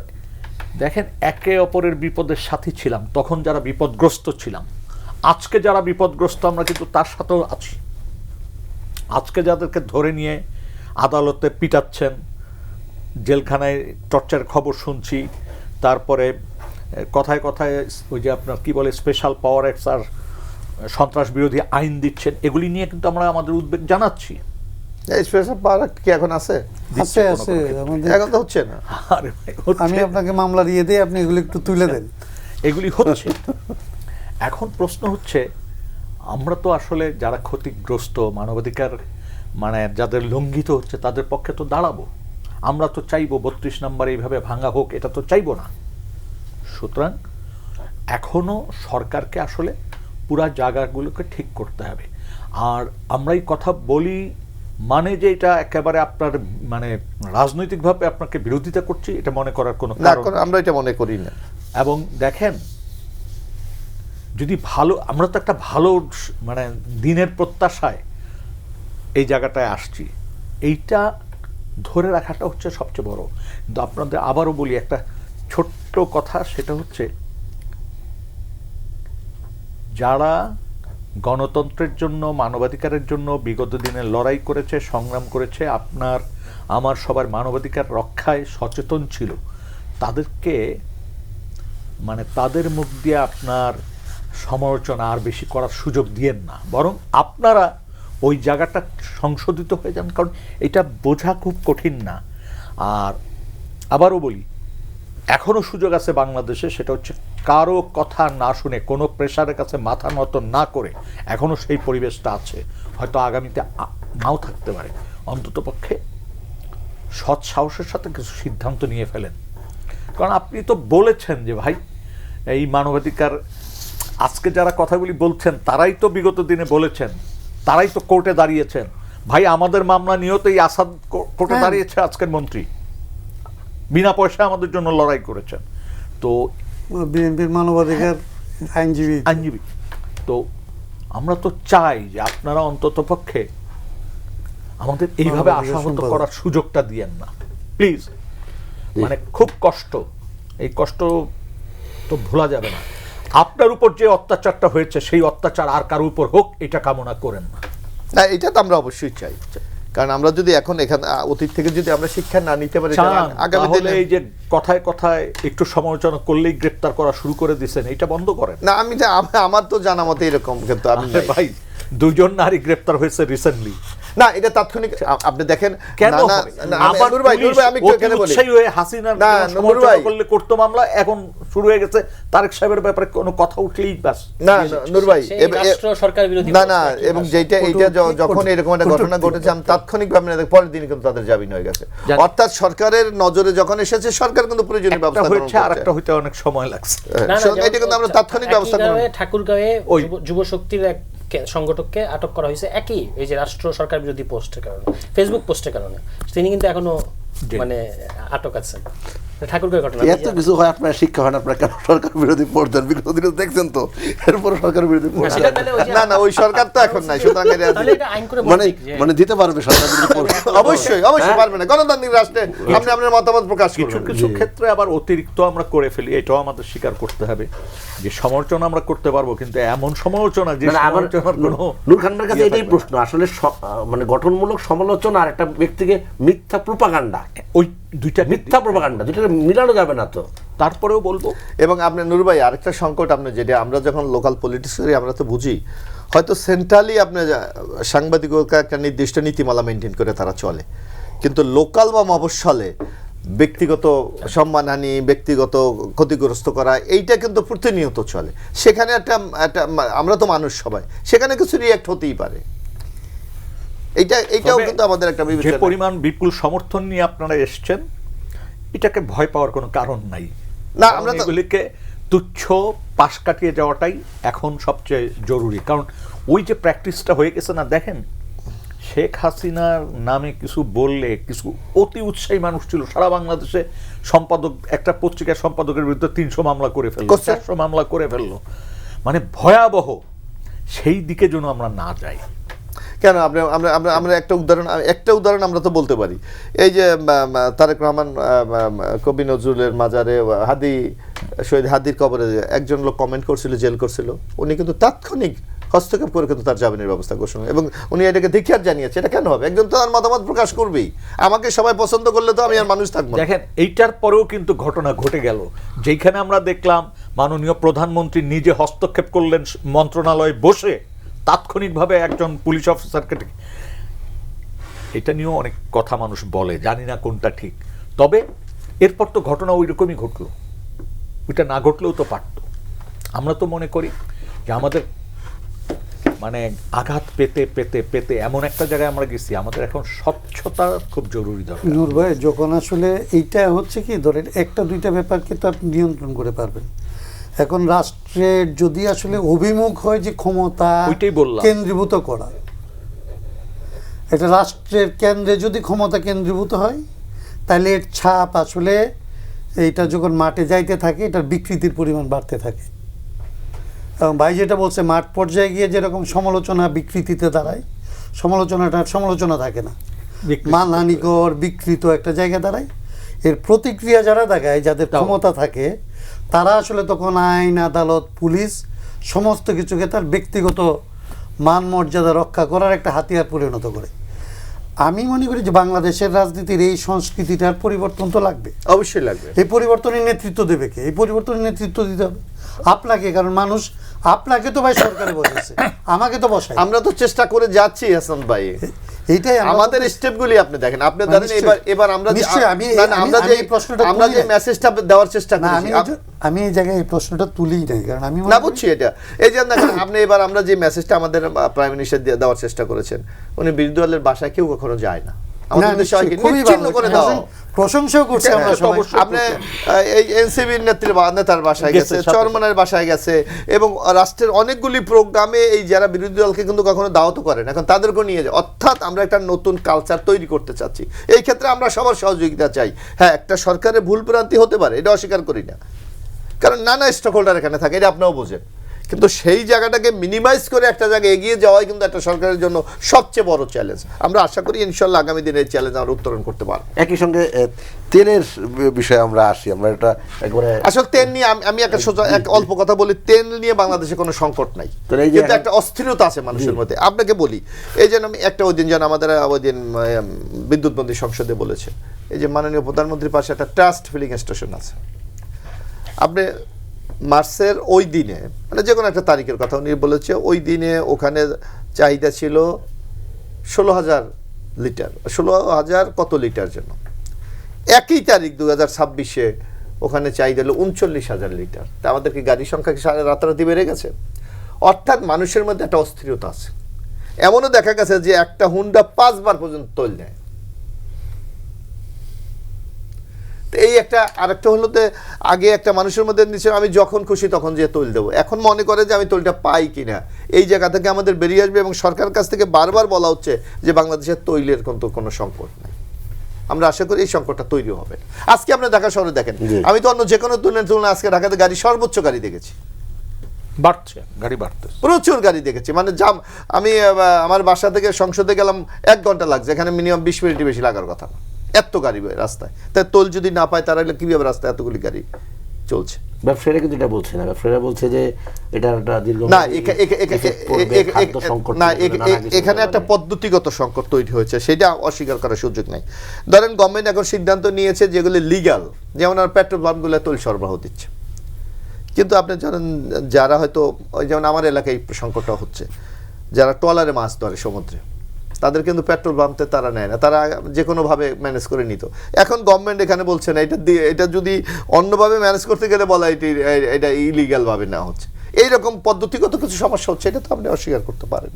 দেখেন একে অপরের বিপদের সাথী ছিলাম, তখন যারা বিপদগ্রস্ত ছিলাম, আজকে যারা বিপদগ্রস্ত আমরা কিন্তু তার সাথেও আছি। আজকে যাদেরকে ধরে নিয়ে আদালতে পিটাচ্ছেন, জেলখানায় টর্চারের খবর শুনছি, তারপরে কথায় কথায় ওই যে আপনার কি বলে স্পেশাল পাওয়ার অ্যাক্ট আর সন্ত্রাস বিরোধী আইন দিচ্ছেন, এগুলি নিয়ে কিন্তু আমরা আমাদের উদ্বেগ জানাচ্ছি। স্পেশাল পাওয়ার অ্যাক্ট কি এখন আছে? আছে আমাদের এখন তো হচ্ছে না। আরে ভাই, হচ্ছে। আমি আপনাকে মামলা দিয়ে দিই, আপনি এগুলো একটু তুলে দেন। এগুলি হচ্ছে। এখন প্রশ্ন হচ্ছে আমরা তো আসলে যারা ক্ষতিগ্রস্ত, মানবাধিকার মানে যাদের লঙ্ঘিত হচ্ছে তাদের পক্ষে তো দাঁড়াবো। আমরা তো চাইবো 32 নম্বর এইভাবে ভাঙা হোক, এটা তো চাইবো না। সুতরাং এখনো সরকারকে আসলে পুরা জায়গাগুলোকে ঠিক করতে হবে। আর আমরাই কথা বলি মানে যে এটা একেবারে আপনার মানে রাজনৈতিকভাবে আপনাকে বিরোধিতা করছি এটা মনে করার কোনো কারণ আমরা এটা মনে করি না। এবং দেখেন যদি ভালো, আমরা তো একটা ভালো মানে দিনের প্রত্যাশায় এই জায়গাটায় আসছি, এইটা ধরে রাখাটা হচ্ছে সবচেয়ে বড়। কিন্তু আপনাদের আবারও বলি একটা ছোট্ট কথা, সেটা হচ্ছে যারা গণতন্ত্রের জন্য, মানবাধিকারের জন্য বিগত দিনে লড়াই করেছে, সংগ্রাম করেছে, আপনার আমার সবার মানবাধিকার রক্ষায় সচেতন ছিল, তাদেরকে মানে তাদের মুখ দিয়ে আপনার সমালোচনা আর বেশি করার সুযোগ দিয়েন না, বরং আপনারা ওই জায়গাটা সংশোধিত হয়ে যান, কারণ এটা বোঝা খুব কঠিন না। আর আবারও বলি এখনো সুযোগ আছে বাংলাদেশে, সেটা হচ্ছে কারো কথা না শুনে, কোনো প্রেশারের কাছে মাথা নত না করে, এখনো সেই পরিবেশটা আছে। হয়তো আগামীতে নাও থাকতে পারে, অন্তত পক্ষে সৎ সাহসের সাথে কিছু সিদ্ধান্ত নিয়ে ফেলেন। কারণ আপনি তো বলেছেন যে ভাই এই মানবাধিকার, আজকে যারা কথাগুলি বলছেন তারাই তো বিগত দিনে বলেছেন, তারাই তো কোর্টে দাঁড়িয়েছেন। ভাই আমাদের মামলা নিয়েও তো এই আসাদ কোর্টে দাঁড়িয়েছে আজকের মন্ত্রী। বিনা পয়সায় আমাদের জন্য লড়াই করেছেন। তো বিএনপির মানবাধিকার আইনজীবী, তো আমরা তো চাই যে আপনারা অন্তত পক্ষে আমাদের এইভাবে মানবাধিকার আশাহত সম্পাদক। করার সুযোগটা দিয়েন না প্লিজ। মানে খুব কষ্ট, এই কষ্ট তো ভোলা যাবে না। আপনার উপর যে অত্যাচারটা হয়েছে সেই অত্যাচার আর কারোর উপর হোক, এটা কামনা করেন না। না, এটা তো আমরা অবশ্যই চাই, কারণ আমরা যদি এখন এখানে অতীত থেকে যদি আমরা শিক্ষা না নিতে পারি, চান, আগামী তাহলে দিনে এই যে কথায় কথায় একটু সমালোচনা করলেই গ্রেপ্তার করা শুরু করে দিয়েছেন, এটা বন্ধ করেন। না, আমার তো জানা মতে এরকম, কিন্তু আমি আরে ভাই, 2 জন নারী গ্রেপ্তার হয়েছে রিসেন্টলি। না, এটা তাৎক্ষণিক আপনি দেখেন কেন না, হবে? না, আবার নূর ভাই, আমি একটু পুলিশ এখানে অতি বলি। উৎসাহী হয়ে হাসিনার না, কোনো নূর সমালোচনা ভাই। করলে করতো মামলা, এখন শুরু হয়ে গেছে তারেক সাহেবের ব্যাপারে কোনো কথা উঠলেই ব্যাস। না, নূর ভাই, সেই রাষ্ট্র সরকার বিরোধী না, পোস্ট একই এবং ভাষা। এইটা যখন এরকম একটা ঘটনা ঘটেছে, আমি তাৎক্ষণিকভাবে না, পরের দিন কিন্তু তাদের জামিন হয়ে গেছে। জানি। অর্থাৎ সরকারের নজরে যখন এসেছে, সরকার কিন্তু প্রয়োজনীয় একটা ব্যবস্থা গ্রহণ হয়েছে, আর করছে। একটা হইতে অনেক সময় লাগছে। না, সুতরাং এটা কিন্তু আমরা তাৎক্ষণিক ব্যবস্থা গ্রহণ একইভাবে ঠাকুরগাঁওয়ে ওই যুব শক্তির এক সংগঠককে আটক করা হয়েছে একই এই যে রাষ্ট্র সরকার বিরোধী পোস্টের কারণে, ফেসবুক পোস্টের কারণে। তিনি কিন্তু এখনো জি। মানে আটক আছেন। ঠাকুরগাঁও ঘটনা এত কিছু হয়, আপনার শিক্ষা হয় না, আপনার কেন সরকার বিরোধী পড়তেন? বিগত দিনে দেখছেন তো, এরপরে সরকার বিরোধী পড়তেন। সেটা তাহলে ওই যে না, ওই সরকার তো এখন নাই, সুতরাং তাহলে এটা আইন করে মানে বলছি যে- মানে দিতে পারবে সরকার বিরোধী পড়তে? অবশ্যই পারবে না। গণতান্ত্রিক রাষ্ট্রে আপনি আপনার মতামত প্রকাশ কিছু করবেন। কিছু ক্ষেত্রে আবার অতিরিক্ত আমরা করে ফেলি, এটাও আমাদের স্বীকার করতে হবে যে সমালোচনা আমরা করতে পারবো, কিন্তু এমন সমালোচনা যে মানে আমার সমালোচনার কোনো নূর খানের কাছে ইয়ে এটাই থাকবে না। প্রশ্ন, আসলে মানে গঠনমূলক সমালোচনা আর একটা ব্যক্তিকে মিথ্যা প্রোপাগান্ডা, ওই দুইটা মিথ্যা প্রোপাগান্ডা দুইটাকে মিলানো যাবে না তো। তারপরেও বলবো এবং আপনি নূর ভাই, আরেকটা সংকট, আপনি যেটা আমরা যখন লোকাল পলিটিক্স করি, আমরা তো বুঝি হয়তো সেন্ট্রালি আপনি সাংবাদিকতা একটা নির্দিষ্ট নীতিমালা মেনটেন করে তারা চলে, কিন্তু লোকাল বা মফস্বলে ব্যক্তিগত সম্মানহানি, ব্যক্তিগত ক্ষতিগ্রস্ত করা, এইটা কিন্তু প্রতিনিয়ত চলে। সেখানে একটা আমরা তো মানুষ সবাই, সেখানে কিছু রিয়াক্ট হতেই পারে। এইটাও তবে কিন্তু আমাদের একটা যে বিবেচনা। পরিমাণ বিপুল সমর্থন নিয়ে আপনারা এসছেন, এটাকে ভয় পাওয়ার কোনো কারণ নাই। না, কারণ আমরা তো এগুলিকে তুচ্ছ পাশ কাটিয়ে যাওয়াটাই এখন সবচেয়ে জরুরি। কারণ ওই যে প্র্যাকটিসটা হয়ে গেছে না, দেখেন শেখ হাসিনার নামে কিছু বললে কিছু অতি উৎসাহী মানুষ ছিল সারা বাংলাদেশে, সম্পাদক, একটা পত্রিকার সম্পাদকের বিরুদ্ধে 300 মামলা করে ফেললো, 400 মামলা করে ফেললো। মানে ভয়াবহ, সেই দিকে যেন আমরা না যাই। কেন আমরা একটা উদাহরণ আমরা তো বলতে পারি। এই যে তারেক রহমান কবি নজরুলের মাজারে শহীদ হাদির কবরে একজন লোক কমেন্ট করছিল, জেল করছিল, উনি কিন্তু তাৎক্ষণিক হস্তক্ষেপ করে কিন্তু তার জামিনের ব্যবস্থা ঘোষণা, এবং উনি এটাকে ধিক্কার জানিয়েছে। এটা কেন হবে? একজন তো তার মতামত প্রকাশ করবেই। আমাকে সবাই পছন্দ করলে তো আমি আর মানুষ থাকবো না। দেখেন, এইটার পরেও কিন্তু ঘটনা ঘটে গেল, যেখানে আমরা দেখলাম মাননীয় প্রধানমন্ত্রী নিজে হস্তক্ষেপ করলেন মন্ত্রণালয়ে বসে, তাৎক্ষণিকভাবে একজন পুলিশ অফিসারকে। এটা নিয়েও অনেক কথা মানুষ বলে, জানি না কোনটা ঠিক। তবে এরপর তো ঘটনা ওই রকমই ঘটলো, ওইটা না ঘটলেও তো পারত। আমরা তো মনে করি যে আমাদের মানে আঘাত পেতে পেতে পেতে এমন একটা জায়গায় আমরা গেছি, আমাদের এখন স্বচ্ছতা খুব জরুরি দরকার। নূর ভাই, যখন আসলে এইটা হচ্ছে কি, ধরেন একটা দুইটা ব্যাপারকে তো আপনি নিয়ন্ত্রণ করে পারবেন। এখন রাষ্ট্রের যদি আসলে অভিমুখ হয় যে ক্ষমতা ওইটাই বললাম। কেন্দ্রীভূত করা, এটা রাষ্ট্রের কেন্দ্রে যদি ক্ষমতা কেন্দ্রীভূত হয়, তাহলে এর ছাপ আসলে এইটা যখন মাঠে যাইতে থাকে, এটার বিকৃতির পরিমাণ বাড়তে থাকে। এবং ভাই যেটা বলছে, মাঠ পর্যায়ে গিয়ে যেরকম সমালোচনা বিকৃতিতে দাঁড়ায়, সমালোচনা থাকে না, মানহানিকর বিকৃত একটা জায়গা দাঁড়ায়। এর প্রতিক্রিয়া যারা দেখায়, যাদের ক্ষমতা থাকে, তারা আসলে তখন আইন, আদালত, পুলিশ সমস্ত কিছুকে তার ব্যক্তিগত মান মর্যাদা রক্ষা করার একটা হাতিয়ার পরিণত করে। আমি মনে করি যে বাংলাদেশের রাজনীতির এই সংস্কৃতিটার পরিবর্তন তো লাগবে, অবশ্যই লাগবে। এই পরিবর্তনের নেতৃত্ব দেবে কে? এই পরিবর্তনের নেতৃত্ব দিতে হবে আপনাকে, কারণ মানুষ আপনাকে তো ভাই সরকারে বসেছে, আমাকে তো বসায়। আমরা তো চেষ্টা করে যাচ্ছি হাসান ভাই, এইটাই আমাদের স্টেপগুলি আপনি দেখেন। আপনি জানেন এবার আমরা যে প্রশ্নটা আমরা যে মেসেজটা দেওয়ার চেষ্টা না, করেছি, আমি এই জায়গায় এই প্রশ্নটা তুলিই নাই, কারণ আমি না বুঝছি এটা। এই যে দেখেন, আপনি এবার আমরা যে মেসেজটা আমাদের প্রাইম মিনিস্টার দেওয়ার চেষ্টা করেছেন, উনি বিরোধী দলের বাসায় কেউ কখনো যায় না, আমাদের না, দেশে হয় কি? খুবই নিশ্চিহ্ন ভালো। করে দাও। প্রশংসাও করছি আমরা হ্যাঁ, সবাই। আপনি এই এনসিবির নেতার বাসায় গেছে, গেছে, সাথে চরমনের বাসায় গেছে, এবং রাষ্ট্রের অনেকগুলি প্রোগ্রামে এই যারা বিরোধী দলকে কিন্তু কখনো দাওয়াতও করেন, এখন তাদেরকেও নিয়ে যায়। অর্থাৎ আমরা একটা নতুন কালচার তৈরি করতে চাচ্ছি। এই ক্ষেত্রে আমরা সবার সহযোগিতা চাই। হ্যাঁ, একটা সরকারের ভুল ভ্রান্তি হতে পারে, এটা অস্বীকার করি না, কারণ নানা স্টক হোল্ডার এখানে থাকে, এটা আপনারাও বোঝেন। কিন্তু সেই জায়গাটাকে মিনিমাইজ করে একটা জায়গায় এগিয়ে যাওয়াই কিন্তু একটা সরকারের জন্য সবচেয়ে বড় চ্যালেঞ্জ। আমরা আশা করি ইনশাল্লাহ আগামী দিনে এই চ্যালেঞ্জ আমরা উত্তরণ করতে পারবো। একই সঙ্গে তেলের বিষয়ে আমরা আসি, আমরা এটা একবারে আসলে তেল নিয়ে আমি একটা সোজা এক অল্প কথা বলি। তেল নিয়ে বাংলাদেশে কোনো সংকট নাই, তাহলে এই যে কিন্তু একটা অস্থিরতা আছে মানুষের মধ্যে। আপনাকে বলি, এই যেন আমি একটা ওই দিন যেন আমাদের ওই দিন বিদ্যুৎ মন্ত্রী সংসদে বলেছে, এই যে মাননীয় প্রধানমন্ত্রীর পাশে একটা ট্রাস্ট ফিলিং স্টেশন আছে। আপনি মার্চের ওই দিনে, মানে যে কোনো একটা তারিখের কথা উনি বলেছে, ওই দিনে ওখানে চাহিদা ছিল 16,000 লিটার, 16,000 কত লিটার জন্য। একই তারিখ 2026-এ ওখানে চাহিদা হলো 39,000 লিটার। তা আমাদের কি গাড়ির সংখ্যা কি রাতারাতি বেড়ে গেছে? অর্থাৎ মানুষের মধ্যে একটা অস্থিরতা আছে। এমনও দেখা গেছে যে একটা হুন্ডা 5 বার পর্যন্ত তৈল নেয়। এই একটা আরেকটা হলো যে আগে একটা মানুষের মধ্যে নিচে আমি যখন খুশি তখন যে তৈল দেবো, এখন মনে করে যে আমি তৈলটা পাই কিনা। এই জায়গা থেকে আমাদের বেরিয়ে আসবে, এবং সরকারের কাছ থেকে বারবার বলা হচ্ছে যে বাংলাদেশের তৈলের কিন্তু কোনো সংকট নেই। আমরা আশা করি এই সংকটটা তৈরি হবে। আজকে আপনি ঢাকা শহরে দেখেন, আমি তো অন্য যে কোনো তুলনায় আজকে ঢাকাতে গাড়ি, সর্বোচ্চ গাড়ি দেখেছি, বাড়ছে, গাড়ি বাড়তেছে। প্রচুর গাড়ি দেখেছি। মানে আমি আমার বাসা থেকে সংসদে গেলাম 1 ঘন্টা লাগছে, এখানে মিনিমাম 20 মিনিট বেশি লাগার কথা না, এত গাড়ি রাস্তায়। তাই তোল যদি না পায় তারা কিভাবে রাস্তায় এতগুলি গাড়ি চলছে? ব্যবসায়ীরা কিন্তু এটা বলছে না, ব্যবসায়ীরা বলছে যে এটা একটা দীর্ঘ না, এখানে একটা পদ্ধতিগত সংকট তৈরি হয়েছে, সেটা অস্বীকার করার সুযোগ নাই। ধরেন গভর্নমেন্ট এখন সিদ্ধান্ত নিয়েছে যেগুলো লিগ্যাল, যেমন আর পেট্রোল পাম্পগুলো তৈল সরবরাহ দিচ্ছে, কিন্তু আপনি জানেন যারা হয়তো ওই যেমন আমার এলাকায় সংকটটা হচ্ছে, যারা ট্রলারে মাছ ধরে সমুদ্রে, তাদের কিন্তু পেট্রোল পাম্পতে তারা নেয় না, তারা যে কোনোভাবে ম্যানেজ করে নিত। এখন গভর্নমেন্ট এখানে বলছে না, এটা যদি অন্যভাবে ম্যানেজ করতে গেলে বলা এটা ইলিগ্যালভাবে নেওয়া হচ্ছে। এইরকম পদ্ধতিগত কিছু সমস্যা হচ্ছে, এটা তো আপনি অস্বীকার করতে পারেন,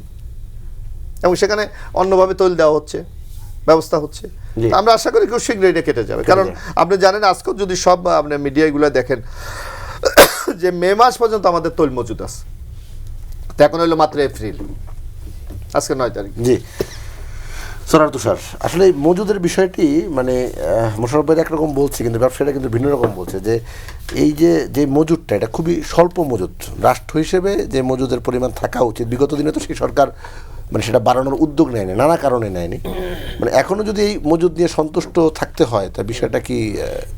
এবং সেখানে অন্যভাবে তৈল দেওয়া হচ্ছে, ব্যবস্থা হচ্ছে। আমরা আশা করি খুব শীঘ্রই এটা কেটে যাবে। কারণ আপনি জানেন আজকে যদি সব আপনি মিডিয়াগুলো দেখেন যে মে মাস পর্যন্ত আমাদের তৈল মজুদ আছে, তো এখন হলো মাত্র এপ্রিল, আজকে 9 তারিখ। জি সরার তুষার, আসলে এই মজুদের বিষয়টি মানে মোশাররফ ভাই একরকম বলছে, কিন্তু ব্যবসায়ীরা কিন্তু ভিন্ন রকম বলছে যে এই যে মজুদটা এটা খুবই স্বল্প মজুদ। রাষ্ট্র হিসেবে যে মজুদের পরিমাণ থাকা উচিত, বিগত দিনে তো সেই সরকার মানে সেটা বাড়ানোর উদ্যোগ নেয়নি, নানা কারণে নেয়নি। মানে এখনো যদি এই মজুদ নিয়ে সন্তুষ্ট থাকতে হয়, তা বিষয়টা কি?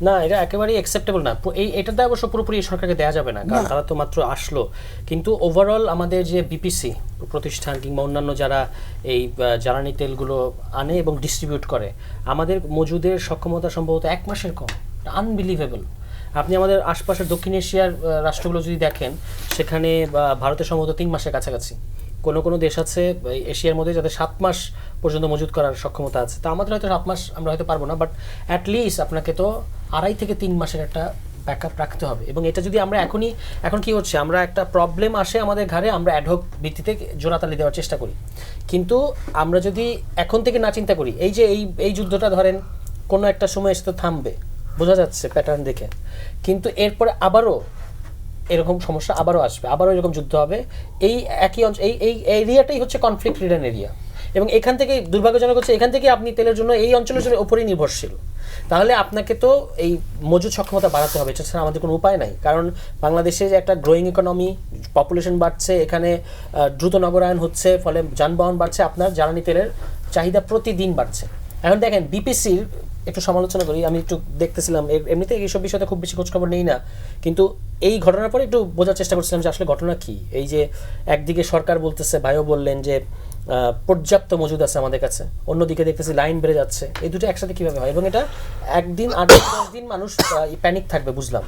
না, এটা একেবারেই অ্যাকসেপ্টেবল না। এটাতে অবশ্য পুরোপুরি সরকারকে দেওয়া যাবে না, কারণ তারা তো মাত্র আসলো। কিন্তু ওভারঅল আমাদের যে বিপিসি প্রতিষ্ঠান কিংবা অন্যান্য যারা এই জ্বালানি তেলগুলো আনে এবং ডিস্ট্রিবিউট করে, আমাদের মজুদের সক্ষমতা সম্ভবত 1 মাসের কম। আনবিলিভেবল। আপনি আমাদের আশপাশের দক্ষিণ এশিয়ার রাষ্ট্রগুলো যদি দেখেন, সেখানে ভারতের সম্ভবত 3 মাসের কাছাকাছি। কোনো দেশ আছে এশিয়ার মধ্যে যাদের 7 মাস পর্যন্ত মজুদ করার সক্ষমতা আছে। তা আমাদের হয়তো 7 মাস আমরা হয়তো পারবো না, বাট অ্যাটলিস্ট আপনাকে তো 2.5 থেকে 3 মাসের একটা ব্যাকআপ রাখতে হবে। এবং এটা যদি আমরা এখন কি হচ্ছে, আমরা একটা প্রবলেম আসে আমাদের ঘাড়ে, আমরা অ্যাডহক ভিত্তিতে জোড়াতালি দেওয়ার চেষ্টা করি। কিন্তু আমরা যদি এখন থেকে না চিন্তা করি, এই যুদ্ধটা ধরেন কোনো একটা সময় এসে তো থামবে, বোঝা যাচ্ছে প্যাটার্ন দেখে, কিন্তু এরপরে আবারও এরকম সমস্যা আবারও আসবে, আবারও এরকম যুদ্ধ হবে। এই একই এই এরিয়াটাই হচ্ছে কনফ্লিক্ট রিডেন এরিয়া, এবং এখান থেকে দুর্ভাগ্যজনক হচ্ছে এখান থেকে আপনি তেলের জন্য এই অঞ্চলের জন্য উপরেই নির্ভরশীল। তাহলে আপনাকে তো এই মজুদ সক্ষমতা বাড়াতে হবে, এটা ছাড়া আমাদের কোনো উপায় নাই। কারণ বাংলাদেশে যে একটা গ্রোয়িং ইকোনমি, পপুলেশন বাড়ছে, এখানে দ্রুত নগরায়ন হচ্ছে, ফলে যানবাহন বাড়ছে, আপনার জ্বালানি তেলের চাহিদা প্রতিদিন বাড়ছে। এখন দেখেন বিপিসির একটু সমালোচনা করি, আমি একটু দেখতেছিলাম, এমনিতে এইসব বিষয়তে খুব বেশি খোঁজখবর নেই না, কিন্তু এই ঘটনার পরে একটু বোঝার চেষ্টা করছিলাম যে আসলে ঘটনা কি। এই যে একদিকে সরকার বলতেছে, ভাইও বললেন যে পর্যাপ্ত মজুদ আছে আমাদের কাছে, অন্যদিকে দেখতেছি লাইন বেড়ে যাচ্ছে, এই দুটো একসাথে কিভাবে হয়? এবং এটা একদিন 8-10 দিন মানুষ প্যানিক থাকবে, বুঝলাম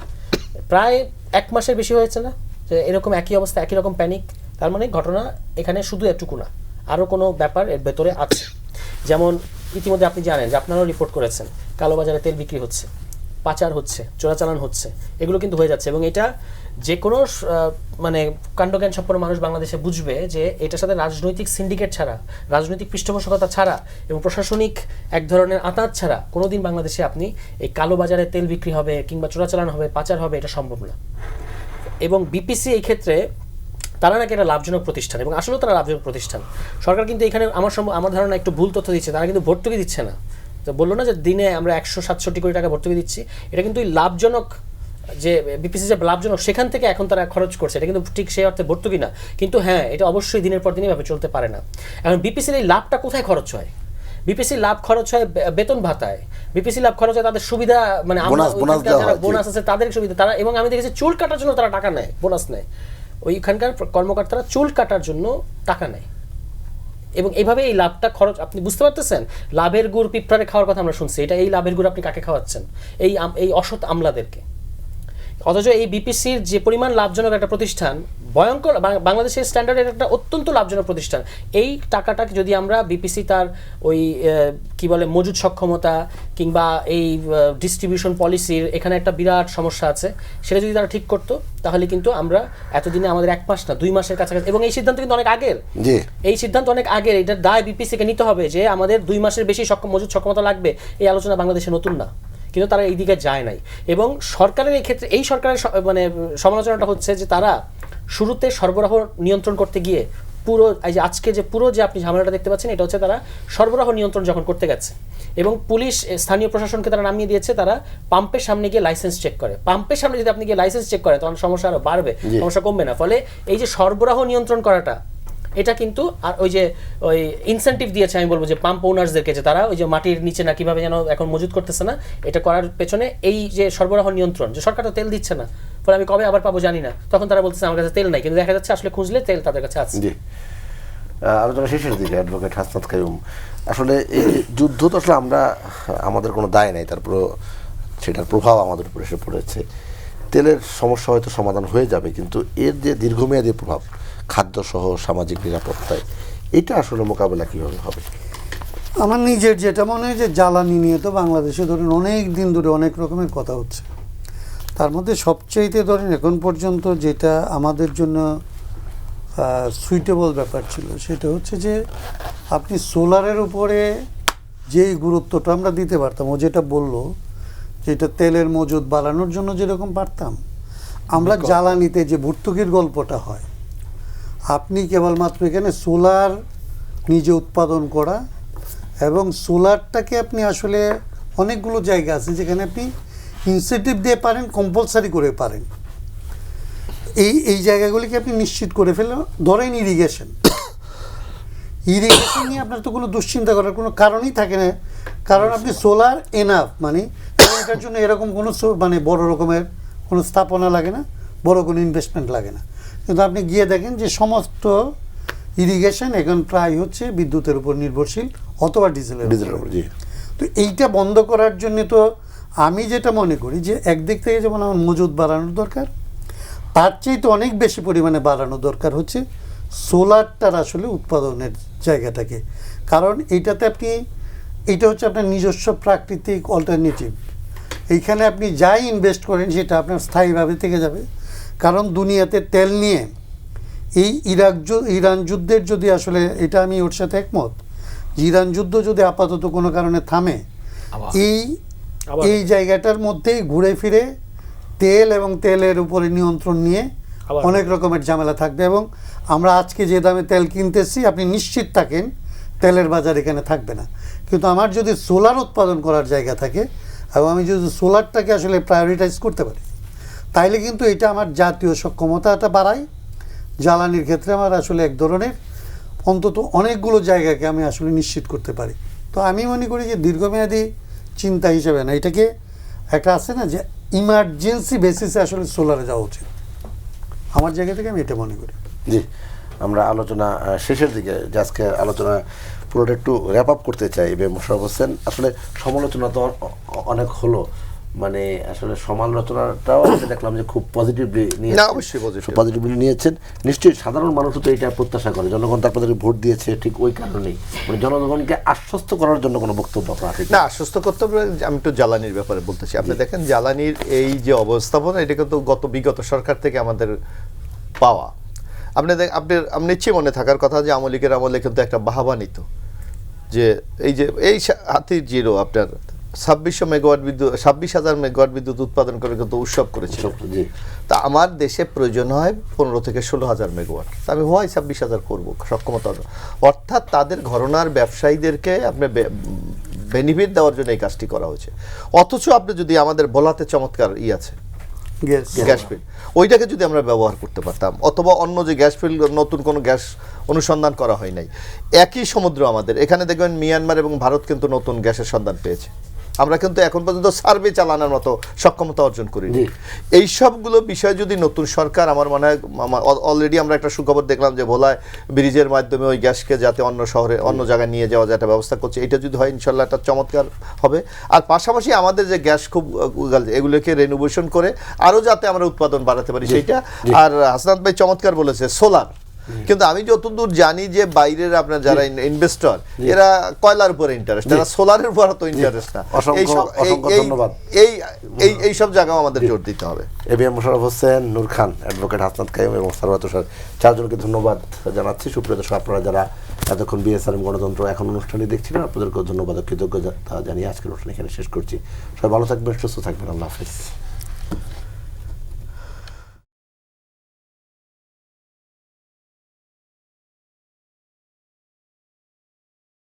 প্রায় 1 মাসের বেশি হয়েছে না যে এরকম একই অবস্থা, একই রকম প্যানিক। তার মানে ঘটনা এখানে শুধু এটুকু না, আরও কোনো ব্যাপার এর ভেতরে আছে। যেমন ইতিমধ্যে আপনি জানেন যে আপনারাও রিপোর্ট করেছেন, কালোবাজারে তেল বিক্রি হচ্ছে, পাচার হচ্ছে, চোরাচালান হচ্ছে, এগুলো কিন্তু হয়ে যাচ্ছে। এবং এটা যে কোনো মানে কাণ্ডজ্ঞান সম্পন্ন মানুষ বাংলাদেশে বুঝবে যে এটার সাথে রাজনৈতিক সিন্ডিকেট ছাড়া, রাজনৈতিক পৃষ্ঠপোষকতা ছাড়া এবং প্রশাসনিক এক ধরনের আঁতাত ছাড়া কোনোদিন বাংলাদেশে আপনি এই কালো বাজারে তেল বিক্রি হবে কিংবা চোরাচালান হবে, পাচার হবে, এটা সম্ভব না। এবং বিপিসি এই ক্ষেত্রে তারা নাকি একটা লাভজনক প্রতিষ্ঠান, এবং আসলেও তারা লাভজনক প্রতিষ্ঠান। সরকার কিন্তু এখানে আমার ধারণা একটু ভুল তথ্য দিচ্ছে, তারা কিন্তু ভর্তুকি দিচ্ছে না। তো বললো না যে দিনে আমরা 167 কোটি টাকা ভর্তুকি দিচ্ছি, এটা কিন্তু লাভজনক, যে বিপিসি যে লাভজনক সেখান থেকে এখন তারা খরচ করছে, এটা কিন্তু ঠিক সেই অর্থে ভর্তুকি না। কিন্তু হ্যাঁ, এটা অবশ্যই দিনের পর দিন এভাবে চলতে পারে না। এখন বিপিসির এই লাভটা কোথায় খরচ হয়? বিপিসি লাভ খরচ হয় বেতন ভাতায়, বিপিসি লাভ খরচ হয় তাদের সুবিধা, মানে যারা বোনাস আছে তাদের সুবিধা। তারা, এবং আমি দেখেছি চুল কাটার জন্য তারা টাকা নেয়, বোনাস নেয়, ওইখানকার কর্মকর্তারা চুল কাটার জন্য টাকা নেয়। এবং এইভাবে এই লাভটা খরচ, আপনি বুঝতে পারতেছেন, লাভের গুড় পিঁপড়ারে খাওয়ার কথা আমরা শুনছি, এটা এই লাভের গুড় আপনি কাকে খাওয়াচ্ছেন? এই অসৎ আমলাদেরকে। অথচ এই বিপিসির যে পরিমাণ লাভজনক একটা প্রতিষ্ঠান, ভয়ঙ্কর, বাংলাদেশের স্ট্যান্ডার্ডের একটা অত্যন্ত লাভজনক প্রতিষ্ঠান, এই টাকাটাকে যদি আমরা বিপিসি তার ওই কি বলে মজুদ সক্ষমতা কিংবা এই ডিস্ট্রিবিউশন পলিসির এখানে একটা বিরাট সমস্যা আছে, সেটা যদি তারা ঠিক করতো তাহলে কিন্তু আমরা এতদিনে আমাদের 1 মাস না 2 মাসের কাছাকাছি, এবং এই সিদ্ধান্ত কিন্তু অনেক আগের, এই সিদ্ধান্ত অনেক আগের, এটার দায় বিপিসিকে নিতে হবে যে আমাদের 2 মাসের বেশি মজুদ সক্ষমতা লাগবে। এই আলোচনা বাংলাদেশে নতুন না, কিন্তু তারা এই দিকে যায় নাই। এবং সরকারের এই ক্ষেত্রে, এই সরকারের মানে সমালোচনাটা হচ্ছে যে তারা শুরুতে সরবরাহ নিয়ন্ত্রণ করতে গিয়ে পুরো এই যে আজকে যে পুরো যে আপনি ঝামেলাটা দেখতে পাচ্ছেন, এটা হচ্ছে তারা সরবরাহ নিয়ন্ত্রণ যখন করতে গেছে এবং পুলিশ স্থানীয় প্রশাসনকে তারা নামিয়ে দিয়েছে, তারা পাম্পের সামনে গিয়ে লাইসেন্স চেক করে। পাম্পের সামনে যদি আপনি গিয়ে লাইসেন্স চেক করেন তখন সমস্যা আরও বাড়বে, সমস্যা কমবে না। ফলে এই যে সরবরাহ নিয়ন্ত্রণ করাটা, এটা কিন্তু আর ওই যে ওই ইনসেন্টিভ দিয়েছে, আমি বলবো যে পাম্প ওনার্সদেরকে, যে তারা ওই যে মাটির নিচে না কিভাবে যেন এখন মজুত করতেছে না, এটা করার পেছনে এই যে সরবরাহ নিয়ন্ত্রণ, যে সরকার তো তেল দিচ্ছে না, ফলে আমি কবে আবার পাবো জানি না, তখন তারা বলতেছে আমার কাছে তেল নাই, কিন্তু দেখা যাচ্ছে আসলে খুঁজলে তেল তাদের কাছে আছে। আলোচনা শেষের দিকে অ্যাডভোকেট হাসনাত কাইয়ুম, আসলে এই যুদ্ধ তো আসলে আমরা, আমাদের কোনো দায় নাই, তারপরে সেটার প্রভাব আমাদের উপর এসে পড়েছে। তেলের সমস্যা হয়তো সমাধান হয়ে যাবে, কিন্তু এর যে দীর্ঘমেয়াদী প্রভাব খাদ্যসহ সামাজিক নিরাপত্তায়, এটা আসলে মোকাবেলা কীভাবে হবে? আমার নিজের যেটা মনে হয় যে জ্বালানি নিয়ে তো বাংলাদেশে ধরেন অনেক দিন ধরে অনেক রকমের কথা হচ্ছে, তার মধ্যে সবচেয়েতে ধরেন এখন পর্যন্ত যেটা আমাদের জন্য সুইটেবল ব্যাপার ছিল সেটা হচ্ছে যে আপনি সোলারের উপরে যেই গুরুত্বটা আমরা দিতে পারতাম, ও যেটা বললো যেটা তেলের মজুদ বাড়ানোর জন্য যেরকম পারতাম, আমরা জ্বালানিতে যে ভর্তুকির গল্পটা হয়, আপনি কেবলমাত্র এখানে সোলার নিজে উৎপাদন করা, এবং সোলারটাকে আপনি আসলে অনেকগুলো জায়গা আছে যেখানে আপনি ইনসেন্টিভ দিয়ে পারেন, কম্পালসারি করে পারেন, এই জায়গাগুলিকে আপনি নিশ্চিত করে ফেলেন। ধরেন ইরিগেশন নিয়ে আপনার তো কোনো দুশ্চিন্তা করার কোনো কারণই থাকে না, কারণ আপনি সোলার এনাফ, মানে এটার জন্য এরকম কোনো মানে বড় রকমের কোনো স্থাপনা লাগে না, বড় কোনো ইনভেস্টমেন্ট লাগে না। কিন্তু আপনি গিয়ে দেখেন যে সমস্ত ইরিগেশন এখন প্রায় হচ্ছে বিদ্যুতের উপর নির্ভরশীল অথবা ডিজেলের উপর। তো এইটা বন্ধ করার জন্য তো আমি যেটা মনে করি যে একদিক থেকে যেমন আমার মজুদ বাড়ানোর দরকার, তার চেয়ে তো অনেক বেশি পরিমাণে বাড়ানো দরকার হচ্ছে সোলারটার আসলে উৎপাদনের জায়গাটাকে। কারণ এইটাতে আপনি, এইটা হচ্ছে আপনার নিজস্ব প্রাকৃতিক অল্টারনেটিভ, এইখানে আপনি যাই ইনভেস্ট করেন সেটা আপনার স্থায়ীভাবে থেকে যাবে। কারণ দুনিয়াতে তেল নিয়ে এই ইরান যুদ্ধের যদি আসলে, এটা আমি ওর সাথে একমত, ইরান যুদ্ধ যদি আপাতত কোনো কারণে থামে, এই জায়গাটার মধ্যেই ঘুরে ফিরে তেল এবং তেলের উপরে নিয়ন্ত্রণ নিয়ে অনেক রকমের ঝামেলা থাকবে। এবং আমরা আজকে যে দামে তেল কিনতেছি আপনি নিশ্চিত থাকেন তেলের বাজার এখানে থাকবে না। কিন্তু আমার যদি সোলার উৎপাদন করার জায়গা থাকে এবং আমি যদি সোলারটাকে আসলে প্রায়োরিটাইজ করতে পারি, তাইলে কিন্তু এটা আমার জাতীয় সক্ষমতাটা বাড়ায়। জ্বালানির ক্ষেত্রে আমার আসলে এক ধরনের অন্তত অনেকগুলো জায়গাকে আমি আসলে নিশ্চিত করতে পারি। তো আমি মনে করি যে দীর্ঘমেয়াদী চিন্তা হিসেবে না, এটাকে একটা আছে না যে ইমার্জেন্সি বেসিসে আসলে সোলারে যাওয়া উচিত, আমার জায়গা থেকে আমি এটা মনে করি। জি, আমরা আলোচনা শেষের দিকে, যে আজকে আলোচনা পুরোটা একটু র্যাপ আপ করতে চাই। মোশাররফ হোসেন, আসলে সমালোচনা তো অনেক হলো, মানে আসলে সমালোচনাটাও আমি দেখলাম যে খুব পজিটিভলি নিয়ে না, অবশ্যই positive। পজিটিভলি নিয়েছেন। নিশ্চয়ই সাধারণ মানুষও তো এটা প্রত্যাশা করে, জনগণ তো আপনাদের ভোট দিয়েছে ঠিক ওই কারণেই, মানে জনগণকে আশ্বস্ত করার জন্য কোনো বক্তব্য আপনার আছে না, আশ্বস্ত করতে হবে। আমি একটু জ্বালানির ব্যাপারে বলতেছি। আপনি দেখেন জ্বালানির এই যে অবস্থাপনা, এটা কিন্তু বিগত সরকার থেকে আমাদের পাওয়া। আপনি নিশ্চয়ই মনে থাকার কথা যে আওয়ামী লীগের আমলে কিন্তু একটা বাহাবা নিত যে এই হাতি জিরো আপনার 2600 মেগাওয়াট বিদ্যুৎ, 26,000 মেগাওয়াট বিদ্যুৎ উৎপাদন করে কিন্তু উৎসব করেছিল। তা আমার দেশে প্রয়োজন হয় 15 থেকে 16,000 মেগাওয়াট। তা আমি হয় 26,000 করবো সক্ষমতা, অর্থাৎ তাদের ঘরানার ব্যবসায়ীদেরকে আপনি বেনিফিট দেওয়ার জন্য এই কাজটি করা হয়েছে। অথচ আপনি যদি আমাদের বলাতে চমৎকার আছে গ্যাস ফিল্ড, ওইটাকে যদি আমরা ব্যবহার করতে পারতাম, অথবা অন্য যে গ্যাস ফিল্ড, নতুন কোনো গ্যাস অনুসন্ধান করা হয় নাই। একই সমুদ্র আমাদের এখানে, দেখবেন মিয়ানমার এবং ভারত কিন্তু নতুন গ্যাসের সন্ধান পেয়েছে। আমরা কিন্তু এখন পর্যন্ত সার্ভে চালানোর মতো সক্ষমতা অর্জন করিনি। এই সবগুলো বিষয় যদি নতুন সরকার, আমার মনে হয় অলরেডি আমরা একটা সুখবর দেখলাম যে ভোলায় ব্রিজের মাধ্যমে ওই গ্যাসকে যাতে অন্য শহরে, অন্য জায়গায় নিয়ে যাওয়া যায় একটা ব্যবস্থা করছে। এটা যদি হয় ইনশাল্লাহ একটা চমৎকার হবে। আর পাশাপাশি আমাদের যে গ্যাস খুব এগুলোকে রেনোভেশন করে আরও যাতে আমরা উৎপাদন বাড়াতে পারি সেইটা। আর হাসনাত ভাই চমৎকার বলেছে সোলার, কিন্তু আমি যতদূর জানি যে বাইরের আপনার যারা ইনভেস্টর, এরা কয়লার উপরে ইন্টারেস্ট, এরা সোলারের উপর তো ইন্টারেস্ট না। এই সব জায়গাও আমাদের জোর দিতে হবে। এবিএম মোশাররফ হোসেন, নূর খান, অ্যাডভোকেট হাসনাত কাইয়ুম এবং সারওয়ার তুষার, চারজনকে ধন্যবাদ জানাচ্ছি। সুপ্রিয় দর্শক, আপনারা যারা এতক্ষণ বিএসআরএম গণতন্ত্র এখন অনুষ্ঠানে দেখছিলেন, আপনাদেরকেও ধন্যবাদ ও কৃতজ্ঞতা জানিয়ে আজকের অনুষ্ঠান এখানে শেষ করছি। সবাই ভালো থাকবেন, সুস্থ থাকবেন, আল্লাহ হাফিজ।